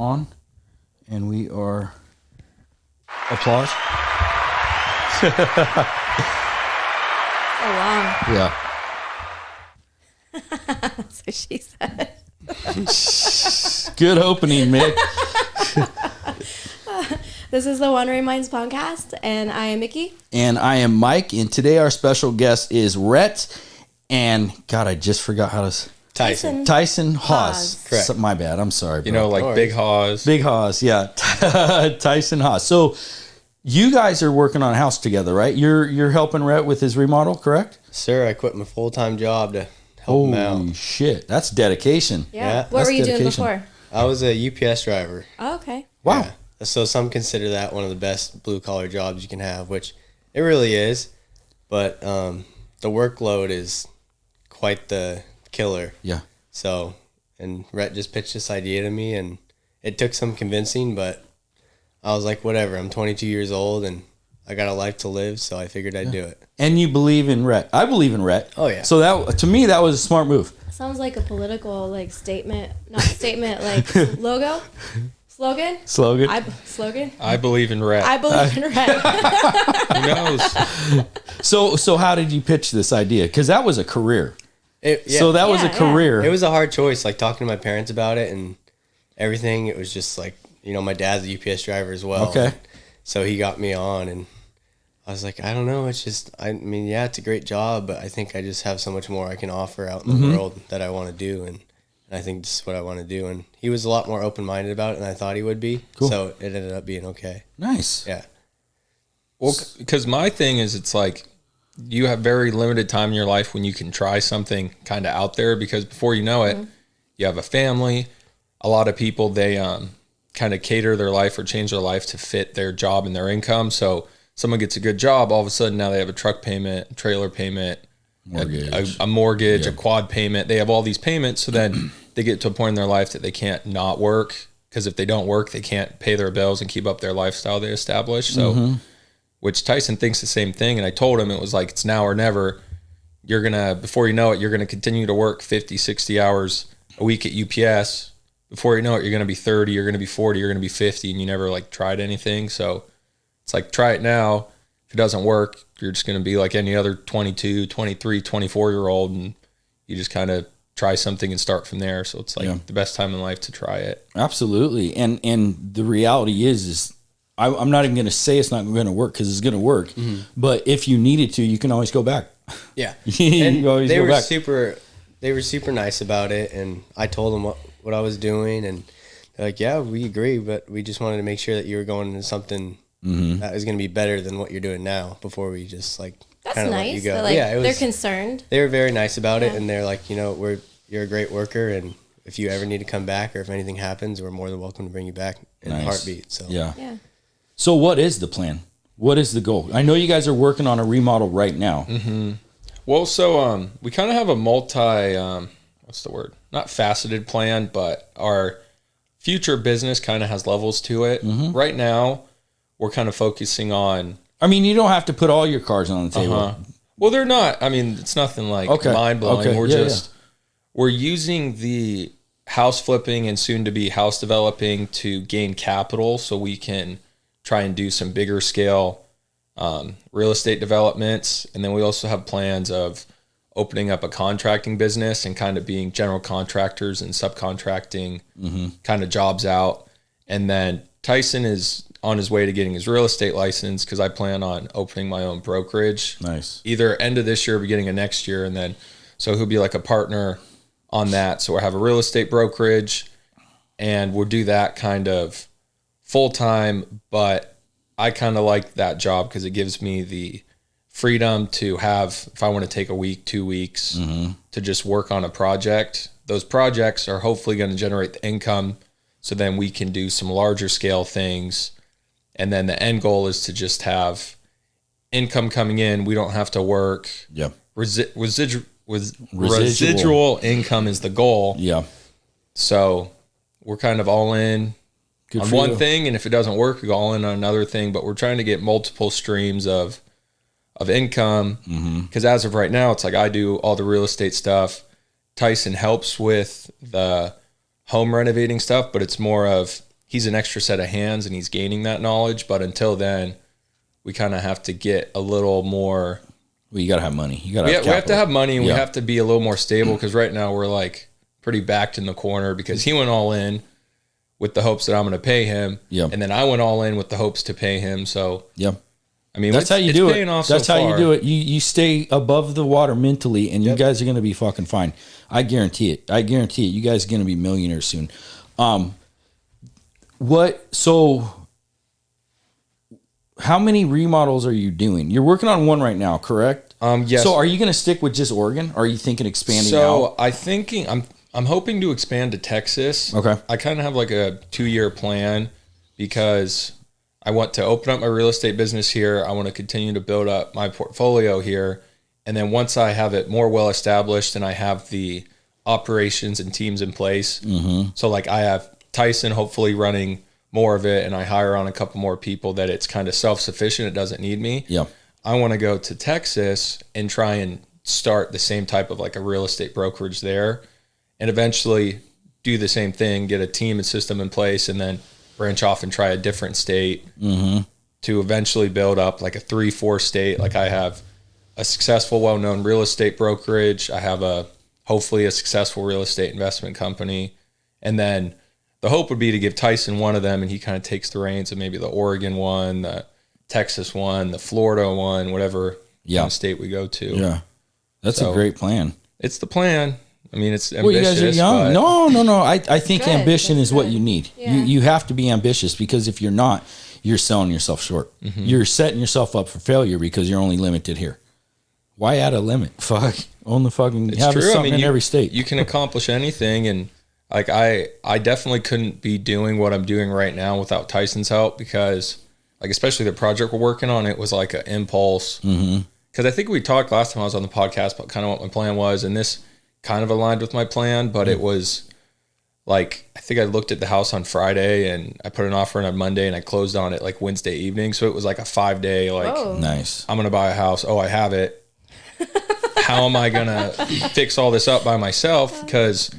on, and we are applause. So long. Yeah. That's what she said. Good opening, Mick. This is the One Reminds podcast, and I am Mickey. And I am Mike, and today our special guest is Rhett, and God, I just forgot how to... Tyson Haas. Correct. My bad. I'm sorry, bro. You know, like Big Haas. Big Haas, yeah. Tyson Haas. So you guys are working on a house together, right? You're helping Rhett with his remodel, correct? Sir, I quit my full-time job to help him out. Holy shit. That's dedication. Yeah. What were you doing before? I was a UPS driver. Oh, okay. Wow. Yeah. So some consider that one of the best blue-collar jobs you can have, which it really is. But the workload is quite the killer. Yeah. So, and Rhett just pitched this idea to me, and it took some convincing, but I was like, whatever. I'm 22 years old, and I got a life to live, so I figured I'd do it. And you believe in Rhett. I believe in Rhett. Oh, yeah. So that, to me, that was a smart move. Sounds like a political statement, not statement, logo, slogan. Slogan. I believe in Rhett. I believe in Rhett. Who knows? So how did you pitch this idea? Because that was a career. So that was a career. It was a hard choice, like talking to my parents about it and everything. It was just like, you know, my dad's a UPS driver as well. Okay. So he got me on, and I was like, I don't know. It's just, I mean, yeah, it's a great job, but I think I just have so much more I can offer out in the world that I want to do. And I think this is what I want to do. And he was a lot more open-minded about it than I thought he would be. Cool. So it ended up being okay. Nice. Yeah. Well, because my thing is, it's like you have very limited time in your life when you can try something kind of out there, because before you know it, you have a family. A lot of people, they kind of cater their life or change their life to fit their job and their income. So someone gets a good job, all of a sudden now they have a truck payment, trailer payment, a mortgage, a quad payment. They have all these payments. So then they get to a point in their life that they can't not work, because if they don't work, they can't pay their bills and keep up their lifestyle they established. So, which Tyson thinks the same thing. And I told him it was like, it's now or never. You're going to, before you know it, you're going to continue to work 50, 60 hours a week at UPS. Before you know it, you're going to be 30, you're going to be 40, you're going to be 50, and you never tried anything. So it's like, try it now. If it doesn't work, you're just going to be like any other 22, 23, 24-year-old, and you just kind of try something and start from there. So it's like the best time in life to try it. Absolutely. And the reality is I'm not even going to say it's not going to work, because it's going to work. But if you needed to, you can always go back. Yeah. You always they go were back. they were super nice about it, and I told them what I was doing, and they're like, yeah, we agree, but we just wanted to make sure that you were going into something that is going to be better than what you're doing now before we just kind of That's let you nice. go. They're concerned. They were very nice about it, and they're like, you know, you're a great worker, and if you ever need to come back or if anything happens, we're more than welcome to bring you back in a heartbeat. So yeah. So what is the plan? What is the goal? I know you guys are working on a remodel right now. Well, so we kind of have a what's the word? Not faceted plan, but our future business kind of has levels to it. Right now, we're kind of focusing on... I mean, you don't have to put all your cards on the table. Well, they're not. I mean, it's nothing mind-blowing. Okay. We're using the house flipping and soon to be house developing to gain capital so we can try and do some bigger scale real estate developments. And then we also have plans of opening up a contracting business and kind of being general contractors and subcontracting kind of jobs out. And then Tyson is on his way to getting his real estate license, because I plan on opening my own brokerage. Nice. Either end of this year or beginning of next year. And then, so he'll be like a partner on that. So we'll have a real estate brokerage, and we'll do that kind of full time. But I kind of like that job because it gives me the freedom to have, if I want to take a week, 2 weeks to just work on a project. Those projects are hopefully going to generate the income, so then we can do some larger scale things. And then the end goal is to just have income coming in. We don't have to work. Yeah. Residual income is the goal. Yeah. So we're kind of all in Good on for one you. thing, and if it doesn't work, we go all in on another thing. But we're trying to get multiple streams of income, because as of right now, it's like I do all the real estate stuff. Tyson helps with the home renovating stuff, but it's more of he's an extra set of hands and he's gaining that knowledge. But until then, we kind of have to get a little more. Well, you got to have money. You got we have to have money, and Yeah. we have to be a little more stable, because right now we're like pretty backed in the corner, because he went all in with the hopes that I'm going to pay him. Yeah. And then I went all in with the hopes to pay him. So, Yeah. I mean, That's how you do it. off That's so how you far. do it. You stay above the water mentally, and you guys are going to be fucking fine. I guarantee it. I guarantee it. You guys are going to be millionaires soon. So how many remodels are you doing? You're working on one right now, correct? Yes. So are you going to stick with just Oregon? Or are you thinking expanding out? I'm hoping to expand to Texas. Okay. I kind of have like a 2-year plan, because I want to open up my real estate business here. I want to continue to build up my portfolio here. And then once I have it more well established and I have the operations and teams in place, so like I have Tyson hopefully running more of it, and I hire on a couple more people, that it's kind of self-sufficient. It doesn't need me. Yeah. I want to go to Texas and try and start the same type of like a real estate brokerage there, and eventually do the same thing, get a team and system in place, and then branch off and try a different state to eventually build up like a 3-4 state. Like I have a successful, well-known real estate brokerage. I have hopefully a successful real estate investment company. And then the hope would be to give Tyson one of them, and he kind of takes the reins of maybe the Oregon one, the Texas one, the Florida one, whatever kind of state we go to. Yeah. That's a great plan. It's the plan. I mean, it's ambitious. Well, you guys are young. No. I think Good. ambition That's is what good. you need. Yeah. You have to be ambitious, because if you're not, you're selling yourself short. You're setting yourself up for failure, because you're only limited here. Why add a limit? Fuck. Own the fucking, It's have true. something in every state. You can accomplish anything. And like, I definitely couldn't be doing what I'm doing right now without Tyson's help, because like, especially the project we're working on, it was like an impulse. Because I think we talked last time I was on the podcast about kind of what my plan was, and this kind of aligned with my plan, but it was like, I think I looked at the house on Friday and I put an offer in on Monday, and I closed on it like Wednesday evening. So it was like a 5-day, like, Oh. Nice. I'm going to buy a house. Oh, I have it. How am I going to fix all this up by myself? Because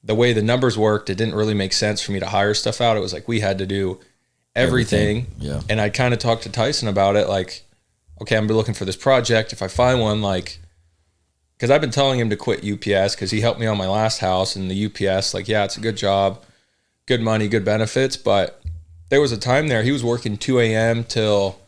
the way the numbers worked, it didn't really make sense for me to hire stuff out. It was like we had to do everything. Yeah. And I kind of talked to Tyson about it. Like, okay, I'm looking for this project. If I find one, like, because I've been telling him to quit UPS, because he helped me on my last house, and the UPS, like, yeah, it's a good job, good money, good benefits. But there was a time there he was working 2 a.m. till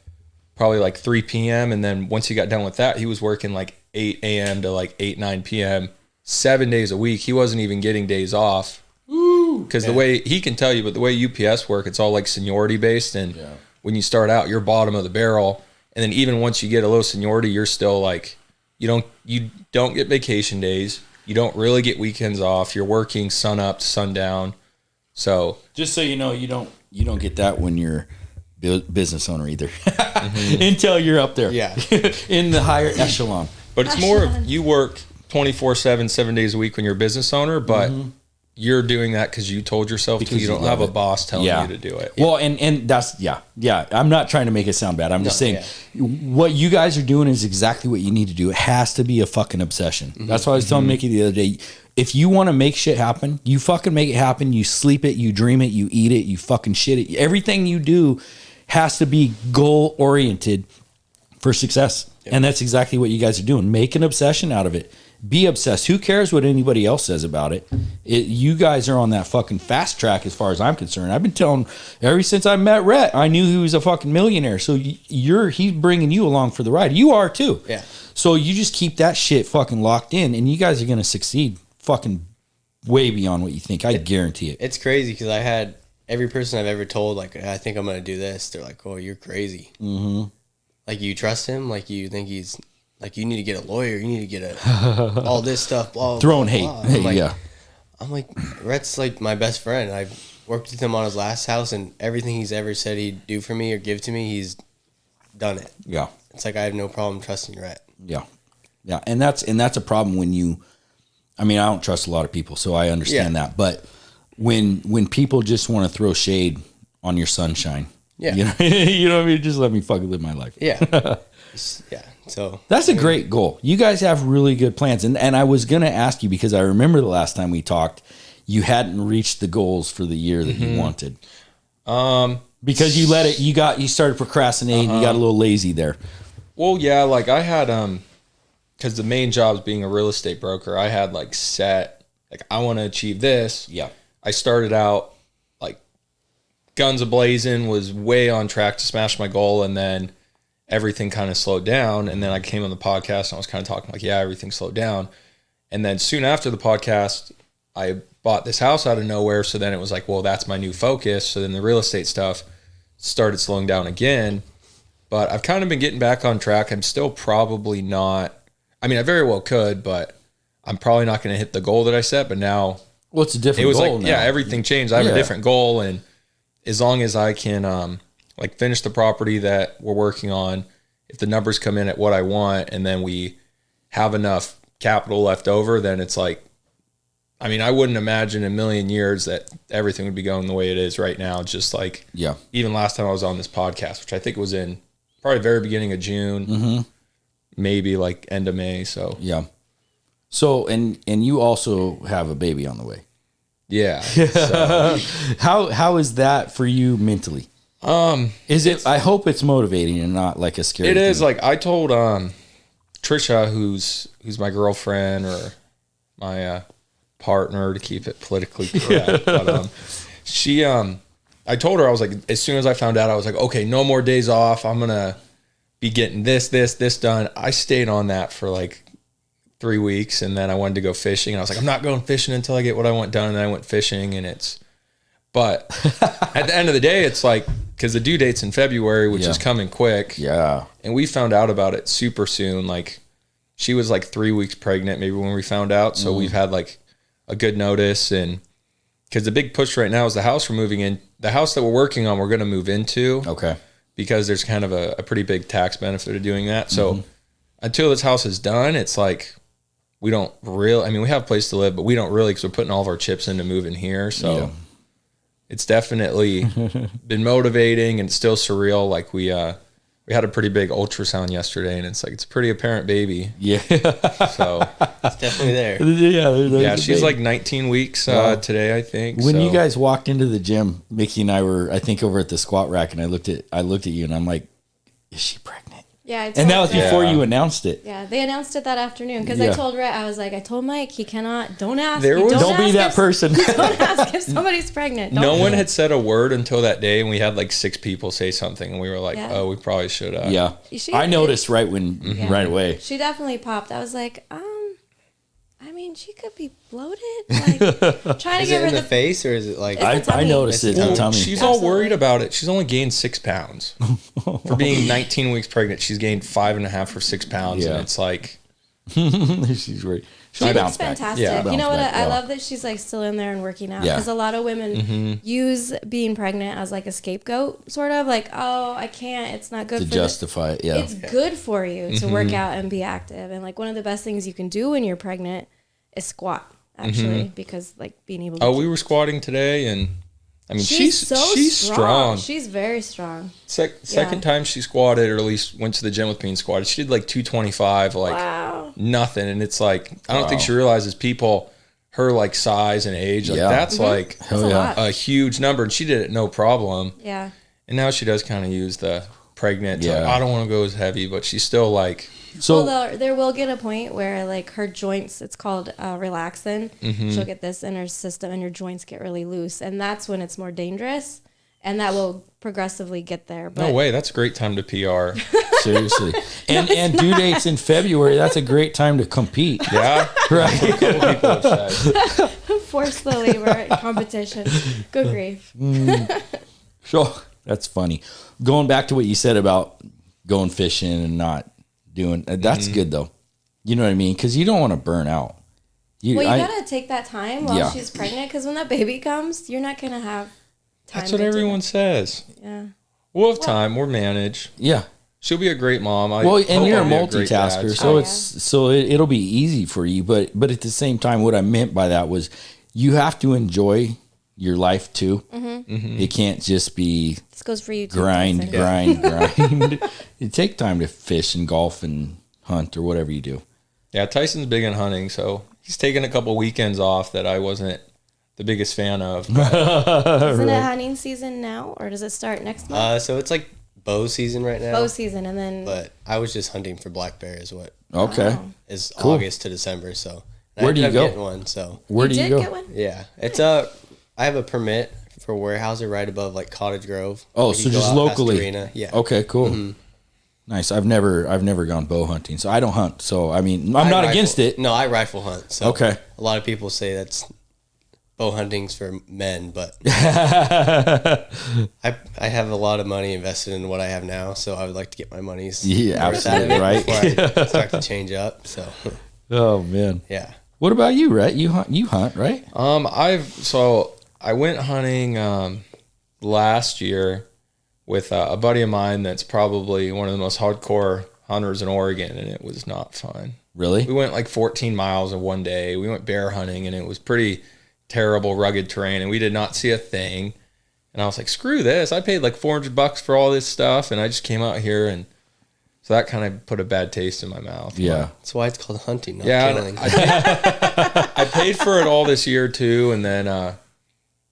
probably like 3 p.m. And then once he got done with that, he was working like 8 a.m. to like 8, 9 p.m., 7 days a week. He wasn't even getting days off. Because the way he can tell you, but the way UPS work, it's all like seniority based. And when you start out, you're bottom of the barrel. And then even once you get a little seniority, you're still like, you don't get vacation days. You don't really get weekends off. You're working sun up to sundown. So Just so you know, you don't get that when you're business owner either. Until you're up there. Yeah. In the higher echelon. but it's more of you work 24/7, 7 days a week when you're a business owner, but you're doing that because you told yourself Because to. You you don't love have a it. boss telling Yeah. you to do it. Well, and that's, yeah. I'm not trying to make it sound bad. I'm just saying what you guys are doing is exactly what you need to do. It has to be a fucking obsession. That's why I was telling Mickey the other day. If you want to make shit happen, you fucking make it happen. You sleep it, you dream it, you eat it, you fucking shit it. Everything you do has to be goal oriented for success. And that's exactly what you guys are doing. Make an obsession out of it. Be obsessed. Who cares what anybody else says about it? You guys are on that fucking fast track as far as I'm concerned. I've been telling ever since I met Rhett, I knew he was a fucking millionaire. So he's bringing you along for the ride. You are too. Yeah. So you just keep that shit fucking locked in, and you guys are going to succeed fucking way beyond what you think. I guarantee it. It's crazy because I had every person I've ever told, like, I think I'm going to do this. They're like, oh, you're crazy. Mm-hmm. Like, you trust him? Like, you think he's, like, you need to get a lawyer. You need to get all this stuff. Blah, Throwing blah, hate. blah. I'm like, Yeah. I'm like, Rhett's like my best friend. I've worked with him on his last house, and everything he's ever said he'd do for me or give to me, he's done it. Yeah. It's like I have no problem trusting Rhett. Yeah. Yeah. And that's a problem when I don't trust a lot of people, so I understand that. But when people just want to throw shade on your sunshine, you know, you know what I mean? Just let me fucking live my life. Yeah. Yeah. So That's a great goal. You guys have really good plans. And I was going to ask you, because I remember the last time we talked, you hadn't reached the goals for the year that you wanted. Because you started procrastinating, you got a little lazy there. Well, yeah, like I had, because the main job is being a real estate broker, I had like set, like I want to achieve this. Yeah. I started out like guns a-blazing, was way on track to smash my goal, and then everything kind of slowed down. And then I came on the podcast and I was kind of talking like, yeah, everything slowed down. And then soon after the podcast, I bought this house out of nowhere. So then it was like, well, that's my new focus. So then the real estate stuff started slowing down again. But I've kind of been getting back on track. I'm still probably not, I mean, I very well could, but I'm probably not going to hit the goal that I set. But now, well, it's a different it was goal like, now. yeah, everything changed. I have a different goal. And as long as I can like finish the property that we're working on, if the numbers come in at what I want, and then we have enough capital left over, then it's like, I mean, I wouldn't imagine in a million years that everything would be going the way it is right now. Just like, even last time I was on this podcast, which I think was in probably the very beginning of June, maybe like end of May. So, So, and you also have a baby on the way. Yeah. So. How is that for you mentally? Is it? I hope it's motivating and not like a scary. It is. thing. Like I told Trisha, who's my girlfriend or my partner, to keep it politically correct. But she I told her, I was like, as soon as I found out, I was like, okay, no more days off. I'm gonna be getting this done. I stayed on that for like 3 weeks, and then I wanted to go fishing, and I was like, I'm not going fishing until I get what I want done. And then I went fishing, and but at the end of the day, it's like, because the due date's in February, which is coming quick. Yeah. And we found out about it super soon. Like she was like 3 weeks pregnant maybe when we found out. So we've had like a good notice. And because the big push right now is the house we're moving in. The house that we're working on, we're going to move into. Okay. Because there's kind of a pretty big tax benefit of doing that. So until this house is done, it's like, we don't really, I mean, we have a place to live, but we don't really, because we're putting all of our chips into moving here. So it's definitely been motivating and still surreal. Like we had a pretty big ultrasound yesterday, and it's like, it's a pretty apparent baby. Yeah. So it's definitely there. Yeah, she's like 19 weeks today, I think. When you guys walked into the gym, Mickey and I were, I think, over at the squat rack, and I looked at you, and I'm like, is she pregnant? Yeah, and that was before you announced it. Yeah, they announced it that afternoon because I told Rhett, I was like, I told Mike he cannot, don't ask. Don't be that person. Don't ask if somebody's pregnant. No one had said a word until that day, and we had like 6 people say something, and we were like, oh, we probably should have. Yeah, I noticed right away. She definitely popped. I was like, I mean, she could be bloated. Like, trying to get it her in the face, or is it like? I noticed it in the tummy. She's all worried about it. She's only gained 6 pounds for being 19 weeks pregnant. She's gained 5.5 or 6 pounds, and it's like she's worried. She looks fantastic. Yeah, you know what? I love that she's like still in there and working out, because a lot of women use being pregnant as like a scapegoat, sort of like, oh, I can't. It's not good to for justify it. Yeah, it's good for you to work out and be active, and like one of the best things you can do when you're pregnant is squat, actually, because like being able to we were squatting today, and I mean she's strong. She's very strong. Second time she squatted, or at least went to the gym with me and squatted, she did like 225, like nothing. And it's like, I don't think she realizes people her like size and age, like that's like a huge number, and she did it no problem. Yeah. And now she does kind of use the pregnant like, I don't want to go as heavy, but she's still like, so there will get a point where like her joints, it's called relaxin. She'll get this in her system, and your joints get really loose, and that's when it's more dangerous, and that will progressively get there. But no way, that's a great time to PR. Seriously. And due dates in February, that's a great time to compete. Yeah. Right. A couple people have said. Force the labor competition. Good grief. Sure. That's funny. Going back to what you said about going fishing and not doing, that's good though. You know what I mean? Because you don't want to burn out. You gotta take that time while she's pregnant, because when that baby comes, you're not gonna have time. That's what everyone says. Yeah. We'll have time. We'll manage. Yeah. She'll be a great mom. And you're a multitasker, so it'll be easy for you. But at the same time, what I meant by that was you have to enjoy your life too. It can't just be this goes for you too, grind. You take time to fish and golf and hunt or whatever you do. Yeah, Tyson's big on hunting, so he's taken a couple weekends off that I wasn't the biggest fan of. Isn't it hunting season now, or does it start next month? So it's like bow season right now. Bow season, and then. But I was just hunting for black bear is what. Okay. Oh. Is Cool. August to December. So Where do you go? Getting one, so Where do you did go? get one? yeah, it's I have a permit for Weyerhaeuser right above like Cottage Grove. Oh, You so go just out past locally. Arena. Yeah. Okay, cool. Nice. I've never gone bow hunting, so I don't hunt. So I mean, I'm not against it. No, I rifle hunt. So Okay. a lot of people say that's bow hunting's for men, but I have a lot of money invested in what I have now, so I would like to get my monies. Yeah, worth out of absolutely, it right? before I start to change up. So Oh man. yeah. What about you, Rhett? You hunt, right? I went hunting last year with a buddy of mine that's probably one of the most hardcore hunters in Oregon, and it was not fun. Really? We went like 14 miles in one day. We went bear hunting, and it was pretty terrible, rugged terrain, and we did not see a thing. And I was like, screw this. I paid like $400 for all this stuff, and I just came out here, and so that kind of put a bad taste in my mouth. Yeah. That's why it's called hunting, not Yeah, killing. I paid for it all this year too, and then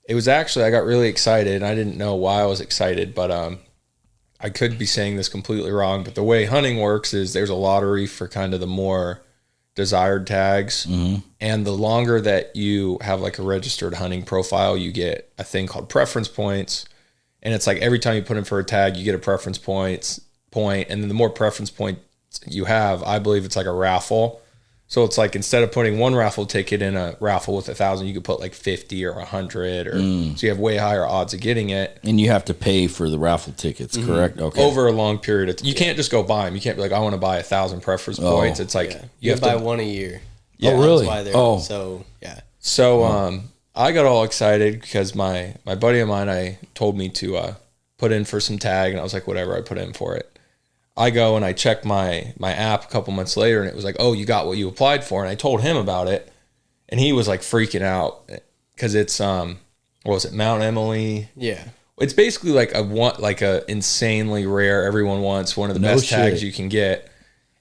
it was actually, I got really excited. I didn't know why I was excited, but I could be saying this completely wrong, but the way hunting works is there's a lottery for kind of the more desired tags, and the longer that you have like a registered hunting profile, you get a thing called preference points, and it's like every time you put in for a tag, you get a preference point, and then the more preference points you have, I believe it's like a raffle. So it's like instead of putting one raffle ticket in a raffle with 1,000, you could put like 50 or 100, or so you have way higher odds of getting it. And you have to pay for the raffle tickets, correct? Okay. Over a long period of time. You can't just go buy them. You can't be like, I want to buy 1,000 preference points. It's like you have to buy to one a year. Yeah. Oh, really? That's why they're Oh. so yeah. So I got all excited because my buddy of mine told me to put in for some tag, and I was like, whatever, I put in for it. I go and I check my app a couple months later, and it was like, oh, you got what you applied for. And I told him about it, and he was like freaking out because it's what was it, Mount Emily? Yeah. It's basically like a insanely rare, everyone wants, one of the best tags you can get.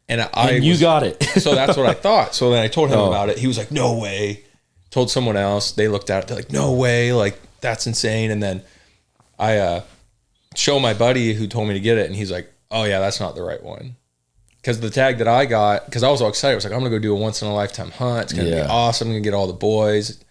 And you got it. So that's what I thought. So then I told him about it. He was like, no way. Told someone else. They looked at it. They're like, no way. Like, that's insane. And then I show my buddy who told me to get it, and he's like, oh yeah, that's not the right one. Because the tag that I got, because I was all excited, I was like, I'm going to go do a once-in-a-lifetime hunt. It's going to be awesome. I'm going to get all the boys.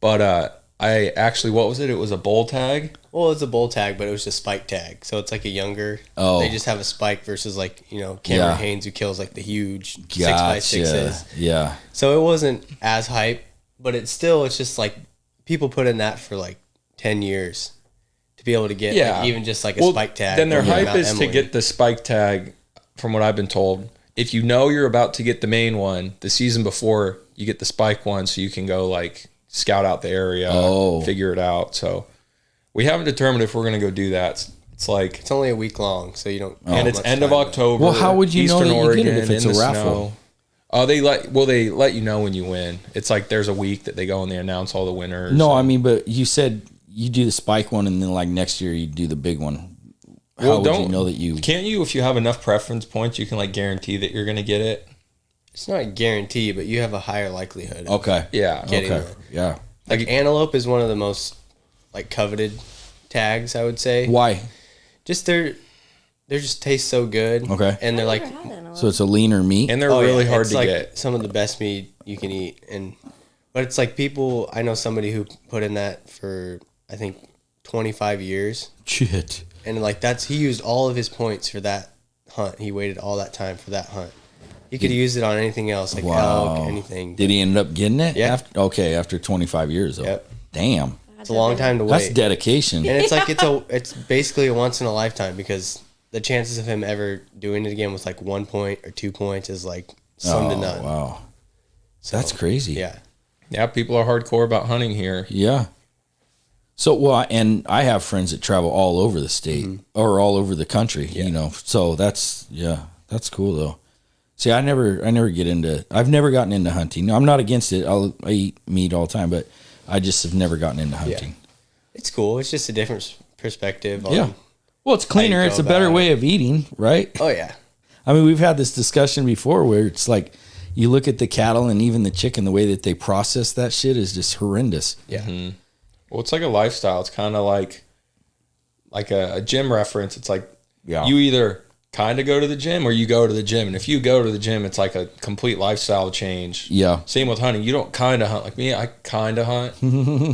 But I actually, what was it? It was a bull tag. Well, it's a bull tag, but it was a spike tag. So it's like a younger. Oh. They just have a spike versus like, Cameron Haynes, who kills like the huge 6x6s. Yeah. So it wasn't as hype, but it's just like people put in that for like 10 years to be able to get like, even just like a spike tag. Then their hype Mount is Emily. to get the spike tag, from what I've been told. If you know you're about to get the main one, the season before, you get the spike one so you can go like scout out the area, figure it out. So we haven't determined if we're going to go do that. It's like It's only a week long, so you don't. and it's end of October. Well, how would you know Eastern that you Oregon, get it if it's in a the raffle? snow. Oh, they let you know when you win. It's like there's a week that they go and they announce all the winners. No, I mean, but you said you do the spike one, and then like next year you do the big one. How would you know that you can't you, if you have enough preference points, you can like guarantee that you're going to get it? It's not a guarantee, but you have a higher likelihood. Of Okay. Yeah. Getting Okay. it. Yeah. Like antelope is one of the most like coveted tags, I would say. Why? Just they just taste so good. Okay. And they're like, So it's a leaner meat. And they're really hard it's to like get. some of the best meat you can eat, but it's like people. I know somebody who put in that for I think 25 years, Shit. and like he used all of his points for that hunt. He waited all that time for that hunt. He could use it on anything else, like elk, anything. Did he end up getting it? Yeah. After 25 years though. Yep. Damn. It's a long time to wait. That's dedication. And it's like it's basically a once in a lifetime, because the chances of him ever doing it again with like 1 point or 2 points is like slim to none. Wow. So, That's crazy. Yeah. Yeah, people are hardcore about hunting here. Yeah. So, and I have friends that travel all over the state or all over the country, so that's cool though. See, I've never gotten into hunting. I'm not against it. I eat meat all the time, but I just have never gotten into hunting. Yeah. It's cool. It's just a different perspective. Yeah. Well, it's cleaner. go It's a better about way of eating, right? Oh yeah. I mean, we've had this discussion before where it's like, you look at the cattle and even the chicken, the way that they process that shit is just horrendous. Yeah. Mm-hmm. Well, it's like a lifestyle. It's kind of like a gym reference. It's like you either kind of go to the gym or you go to the gym. And if you go to the gym, it's like a complete lifestyle change. Yeah. Same with hunting. You don't kind of hunt like me. I kind of hunt.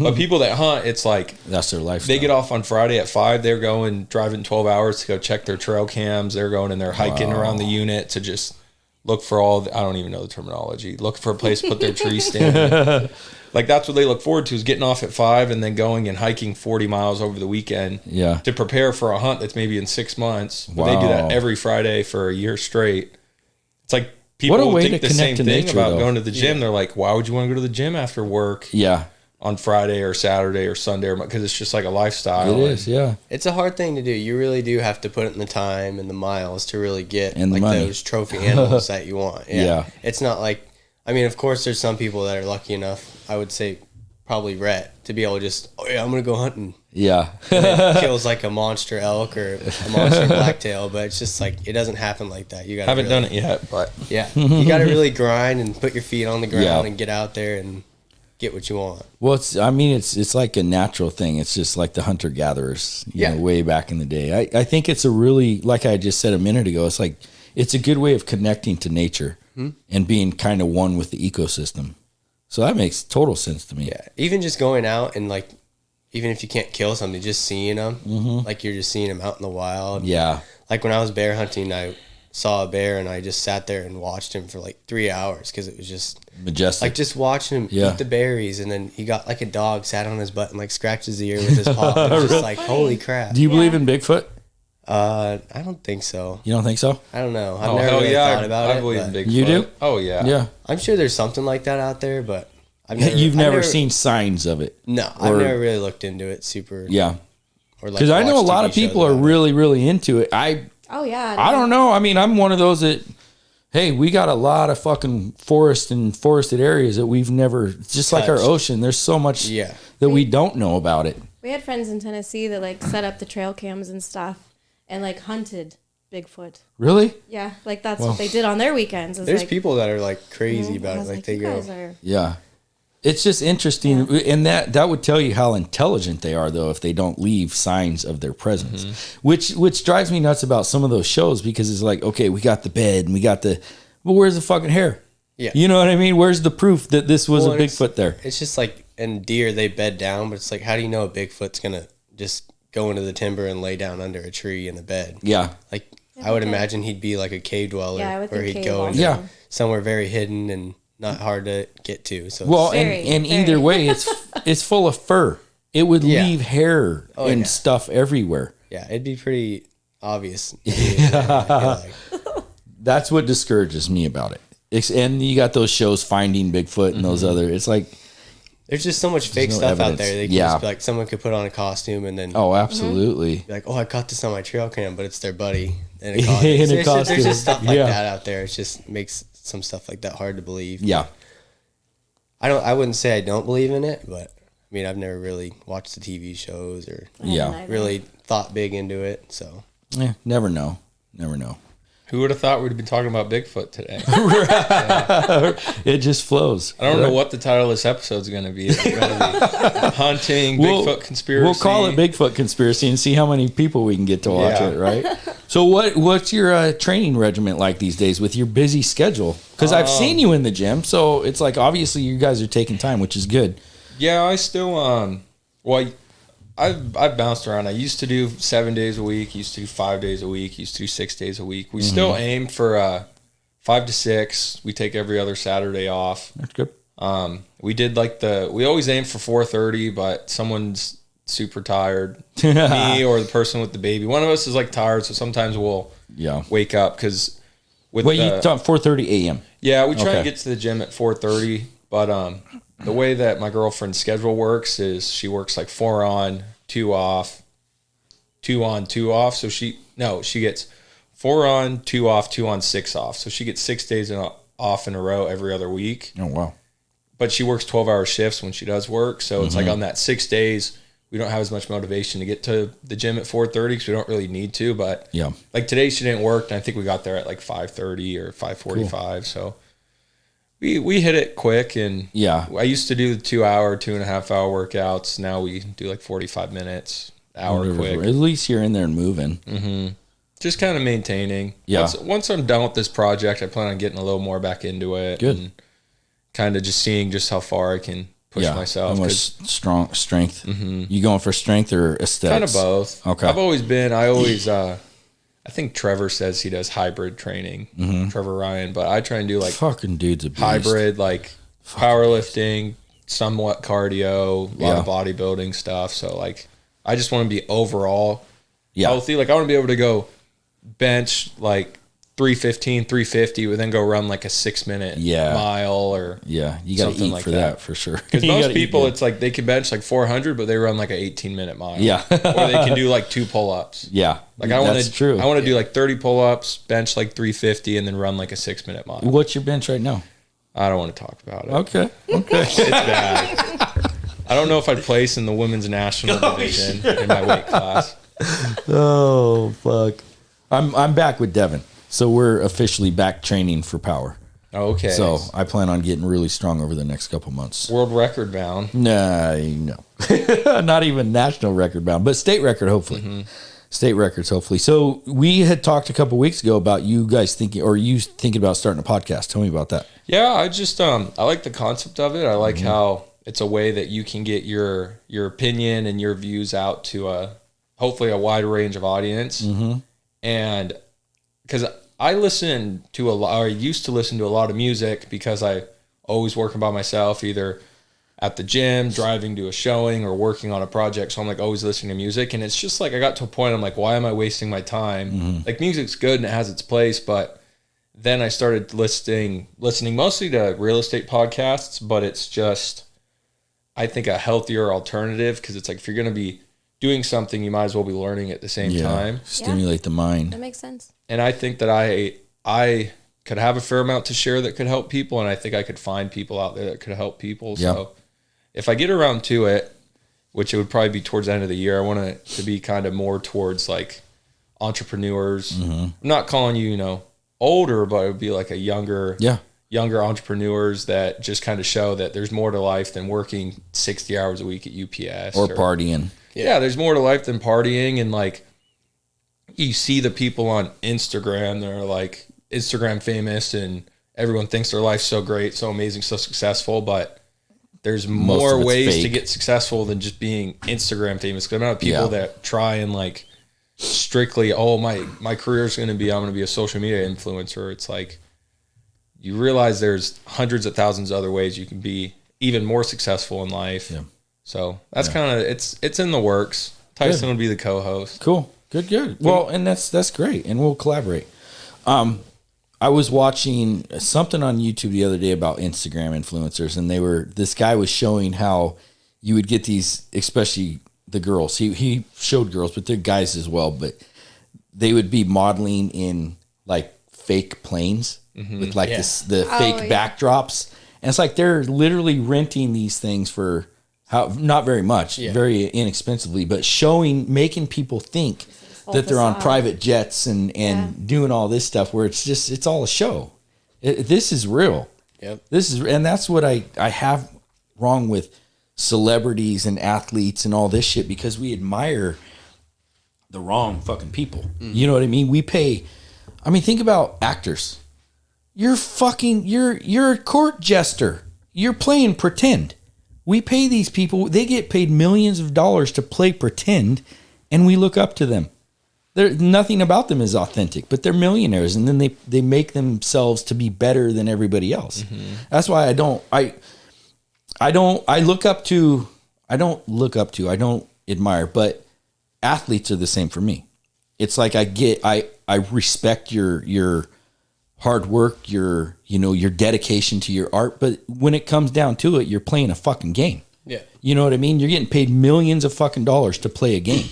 But people that hunt, it's like that's their lifestyle. They get off on Friday at 5. They're going driving 12 hours to go check their trail cams. They're going and they're hiking around the unit to just look for I don't even know the terminology. Look for a place to put their tree stand. Like that's what they look forward to, is getting off at 5 and then going and hiking 40 miles over the weekend to prepare for a hunt that's maybe in 6 months. But they do that every Friday for a year straight. It's like people think the same thing about going to the gym. They're like, why would you want to go to the gym after work on Friday or Saturday or Sunday? Because it's just like a lifestyle. It is, yeah. It's a hard thing to do. You really do have to put in the time and the miles to really get and like money. Those trophy animals that you want. Yeah. It's not like, I mean, of course, there's some people that are lucky enough, I would say probably Rhett, to be able to just, I'm going to go hunting. Yeah. And it kills like a monster elk or a monster blacktail, but it's just like, it doesn't happen like that. You got haven't done it yet, but yeah, you got to really grind and put your feet on the ground and get out there and get what you want. Well, it's like a natural thing. It's just like the hunter gatherers, you know, way back in the day. I think it's a really, like I just said a minute ago, it's like, it's a good way of connecting to nature and being kind of one with the ecosystem. So that makes total sense to me. Yeah. Even just going out and like, even if you can't kill something, just seeing them, like you're just seeing them out in the wild. Yeah. Like when I was bear hunting, I saw a bear and I just sat there and watched him for like 3 hours because it was just majestic. Like just watching him eat the berries, and then he got like a dog, sat on his butt and like scratched his ear with his paw. It was just like, holy crap. Do you believe in Bigfoot? I don't think so. You don't think so? I don't know. I've never really thought about it. I believe in Bigfoot. You do? Oh yeah. Yeah. I'm sure there's something like that out there, but You've never seen signs of it. No, I've never really looked into it super. Yeah. Or like, because I know a lot of people are really, really into it. I don't know. I mean, I'm one of those that, hey, we got a lot of fucking forest and forested areas that we've never, just like our ocean. There's so much that we don't know about it. We had friends in Tennessee that like set up the trail cams and stuff and like hunted Bigfoot. Really? Yeah, like that's what they did on their weekends. There's like, people that are like crazy about it. Like they go. Yeah. It's just interesting, and that would tell you how intelligent they are, though, if they don't leave signs of their presence, which drives me nuts about some of those shows, because it's like, okay, we got the bed and we got but where's the fucking hair? Yeah, you know what I mean? Where's the proof that this was a Bigfoot there? It's just like, in deer, they bed down, but it's like, how do you know a Bigfoot's gonna just go into the timber and lay down under a tree in a bed? Yeah, like I would imagine he'd be like a cave dweller, where he'd go into somewhere very hidden and not hard to get to. So and either way, it's full of fur. It would leave hair and stuff everywhere. Yeah, it'd be pretty obvious. That's what discourages me about it. And you got those shows, Finding Bigfoot, and those other. It's like there's just so much fake stuff out there. They can just be like, someone could put on a costume and then absolutely be like, I caught this on my trail cam, but it's their buddy in a costume. There's just stuff like that out there. It just makes some stuff like that hard to believe. Yeah. I wouldn't say I don't believe in it, but I mean, I've never really watched the TV shows or really thought big into it. So never know. Who would have thought we'd be talking about Bigfoot today? It just flows. I don't know what the title of this episode is going to be. It's going to be hunting, Bigfoot conspiracy. We'll call it Bigfoot conspiracy and see how many people we can get to watch it, right? So what's your training regimen like these days with your busy schedule? Because I've seen you in the gym, so it's like obviously you guys are taking time, which is good. Yeah, I still I've bounced around. I used to do 7 days a week, used to do 5 days a week, used to do 6 days a week. We still aim for 5 to 6. We take every other Saturday off. That's good. We did we always aim for 4:30, but someone's super tired. Me or the person with the baby. One of us is like tired, so sometimes we'll wake up because you talk 4:30 a.m. Yeah, we try to get to the gym at 4:30, but the way that my girlfriend's schedule works is she works like 4 on, 2 off, 2 on, 2 off. So she gets 4 on, 2 off, 2 on, 6 off. So she gets 6 days off in a row every other week. Oh, wow. But she works 12-hour shifts when she does work. So it's like on that 6 days, we don't have as much motivation to get to the gym at 4:30 because we don't really need to. But like today she didn't work, and I think we got there at like 5:30 or 5:45. Cool. So We hit it quick, and Yeah. I used to do the 2-hour, 2.5-hour workouts. Now we do like 45 minutes, hour Whatever. quick. At least you're in there and moving. Just kind of maintaining. Yeah. Once I'm done with this project, I plan on getting a little more back into it. Good. And kind of just seeing just how far I can push myself. How much strength? You going for strength or aesthetics? Kind of both. Okay. I think Trevor says he does hybrid training, Trevor Ryan, but I try and do like Fucking dude's a beast. hybrid, like powerlifting, somewhat cardio, a lot of bodybuilding stuff. So like, I just want to be overall healthy. Like I want to be able to go bench like 315, 350, but then go run like a 6-minute mile or you got to eat like for that for sure. Because most people, it's like they can bench like 400, but they run like an 18-minute mile. Yeah. Or they can do like 2 pull-ups. Yeah. Like That's true. I want to do like 30 pull-ups, bench like 350, and then run like a 6-minute mile. What's your bench right now? I don't want to talk about it. Okay. It's bad. I don't know if I'd place in the women's national division in my weight class. Oh fuck! I'm back with Devin, so we're officially back training for power. Okay. So I plan on getting really strong over the next couple months. World record bound. Nah, no, not even national record bound, but state record hopefully. State records hopefully. So we had talked a couple weeks ago about you guys thinking about starting a podcast. Tell me about that. Yeah, I just I like the concept of it. I like how it's a way that you can get your opinion and your views out to hopefully a wide range of audience. And because I used to listen to a lot of music because I always working by myself, either at the gym, driving to a showing, or working on a project. So I'm like always listening to music, and it's just like I got to a point I'm like, why am I wasting my time? Like music's good and it has its place, but then I started listening mostly to real estate podcasts, but it's just I think a healthier alternative because it's like if you're going to be doing something, you might as well be learning at the same time. Stimulate the mind. That makes sense. And I think that I could have a fair amount to share that could help people, and I think I could find people out there that could help people. So if I get around to it, which it would probably be towards the end of the year, I want it to be kind of more towards like entrepreneurs. I'm not calling you, older, but it would be like a younger entrepreneurs that just kind of show that there's more to life than working 60 hours a week at UPS or partying. Yeah, there's more to life than partying. And like you see the people on Instagram, they're like Instagram famous and everyone thinks their life's so great, so amazing, so successful, but there's more ways to get successful than just being Instagram famous. Because I'm not people that try and like strictly, my career is going to be, I'm going to be a social media influencer. It's like, you realize there's hundreds of thousands of other ways you can be even more successful in life. Yeah. So that's kind of, it's in the works. Tyson would be the co-host. Cool. Good. Well, and that's great. And we'll collaborate. I was watching something on YouTube the other day about Instagram influencers, and this guy was showing how you would get these, especially the girls. He showed girls, but they're guys as well, but they would be modeling in like fake planes with like the fake backdrops. And it's like they're literally renting these things for not very much, very inexpensively, but making people think that they're on private jets and doing all this stuff where it's all a show. This is real. Yep. And that's what I have wrong with celebrities and athletes and all this shit, because we admire the wrong fucking people. You know what I mean? Think about actors. You're a court jester. You're playing pretend. We pay these people, they get paid millions of dollars to play pretend, and we look up to them. Nothing about them is authentic, but they're millionaires, and then they make themselves to be better than everybody else. That's why I don't admire, but athletes are the same for me. It's like I respect your hard work, your dedication to your art, but when it comes down to it, you're playing a fucking game. Yeah. You know what I mean? You're getting paid millions of fucking dollars to play a game.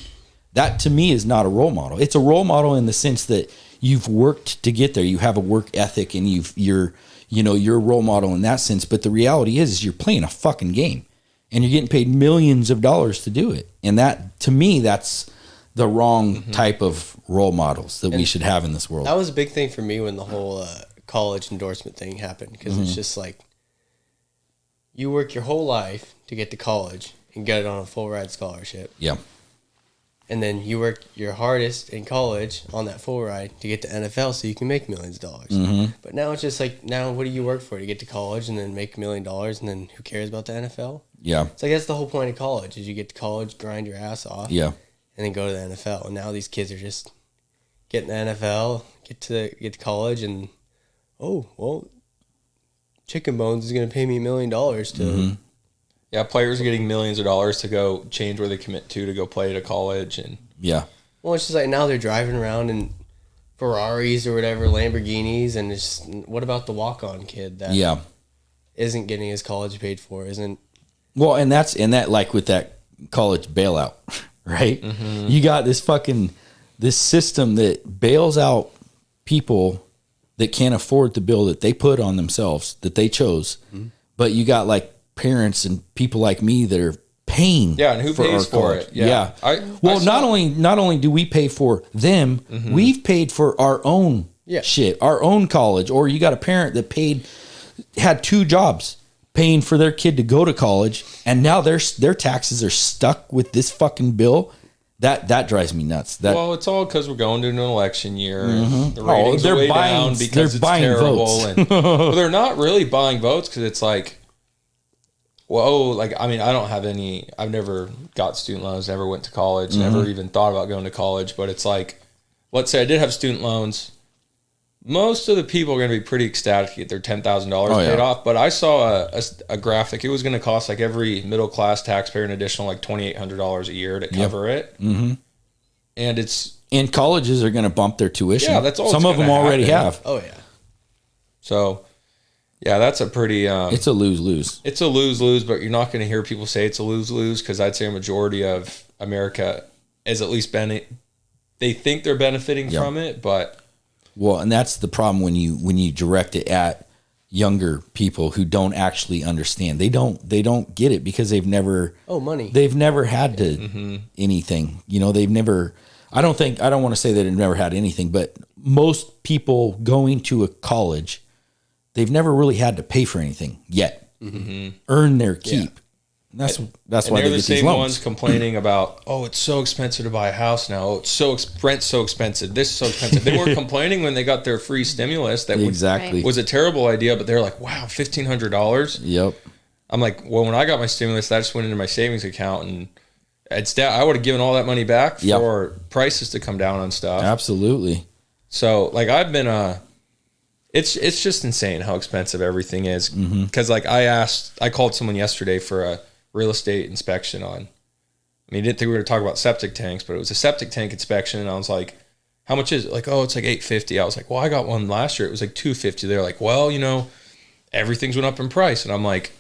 That to me is not a role model. It's a role model in the sense that you've worked to get there. You have a work ethic, and you're a role model in that sense. But the reality is you're playing a fucking game, and you're getting paid millions of dollars to do it. And that, to me, that's the wrong type of role models that we should have in this world. That was a big thing for me when the whole college endorsement thing happen, because it's just like you work your whole life to get to college and get it on a full ride scholarship. Yeah. And then you work your hardest in college on that full ride to get to NFL so you can make millions of dollars. Mm-hmm. But now it's just like, now what do you work for? To get to college and then make $1 million, and then who cares about the NFL? Yeah. It's like, that's the whole point of college, is you get to college, grind your ass off, Yeah. and then go to the NFL. And now these kids are just getting the NFL, get to college, and Chicken Bones is going to pay me $1 million to. Yeah, players are getting millions of dollars to go change where they commit to go play at a college, and Yeah. Well, it's just like now they're driving around in Ferraris or whatever, Lamborghinis, and it's just, what about the walk-on kid that isn't getting his college paid for? Isn't Well, and that like with that college bailout, right? You got this system that bails out people that can't afford the bill that they put on themselves, that they chose. But you got like parents and people like me that are paying. Yeah, and who pays for it? Yeah. Not only do we pay for them, we've paid for our own shit, our own college. Or you got a parent that had 2 jobs paying for their kid to go to college, and now their taxes are stuck with this fucking bill. That drives me nuts. Well, it's all because we're going to an election year. And the ratings are way down because it's terrible. Votes. Well, they're not really buying votes, because it's like, I don't have any. I've never got student loans, never went to college, never even thought about going to college. But it's like, let's say I did have student loans. Most of the people are going to be pretty ecstatic to get their $10,000 paid off. But I saw a graphic. It was going to cost like every middle class taxpayer an additional like $2,800 a year to cover it. And colleges are going to bump their tuition. Yeah, that's all. Some of them already have. Oh yeah. So, yeah, that's a pretty. It's a lose-lose. It's a lose-lose, but you're not going to hear people say it's a lose-lose, because I'd say a majority of America is at least they think they're benefiting from it, but. Well, and that's the problem when you direct it at younger people who don't actually understand. They don't get it because they've never. Oh, money. They've never had to anything. They've never. I don't want to say that they've never had anything, but most people going to a college, they've never really had to pay for anything yet. Earn their keep. Yeah. That's why they're they the get same these loans. Ones complaining about, it's so expensive to buy a house now. Oh, rent's so expensive. This is so expensive. They weren't complaining when they got their free stimulus. That was a terrible idea, but they're like, wow, $1,500. Yep. I'm like, well, when I got my stimulus, that just went into my savings account, and I would have given all that money back for prices to come down on stuff. Absolutely. So like I've been it's just insane how expensive everything is. Because like I called someone yesterday for a real estate inspection didn't think we were going to talk about septic tanks, but it was a septic tank inspection, and I was like, how much is it? Like, it's like $850. I was like, well, I got one last year, it was like $250. They're like, well, everything's went up in price. And I'm like,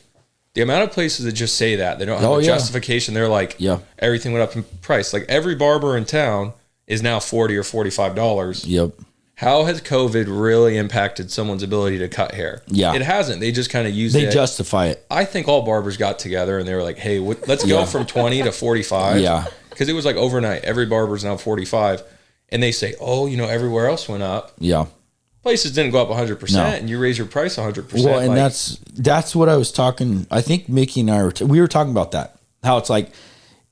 the amount of places that just say that, they don't have a justification. They're like, everything went up in price. Like every barber in town is now $40 or $45. Yep. How has COVID really impacted someone's ability to cut hair? Yeah. It hasn't. They just kind of use it. They justify it. I think all barbers got together and they were like, hey, let's go from 20 to 45. Yeah. Because it was like overnight. Every barber's now 45. And they say, everywhere else went up. Yeah. Places didn't go up 100%, and you raise your price 100%. Well, and that's what I was talking. I think Mickey and I we were talking about that. How it's like,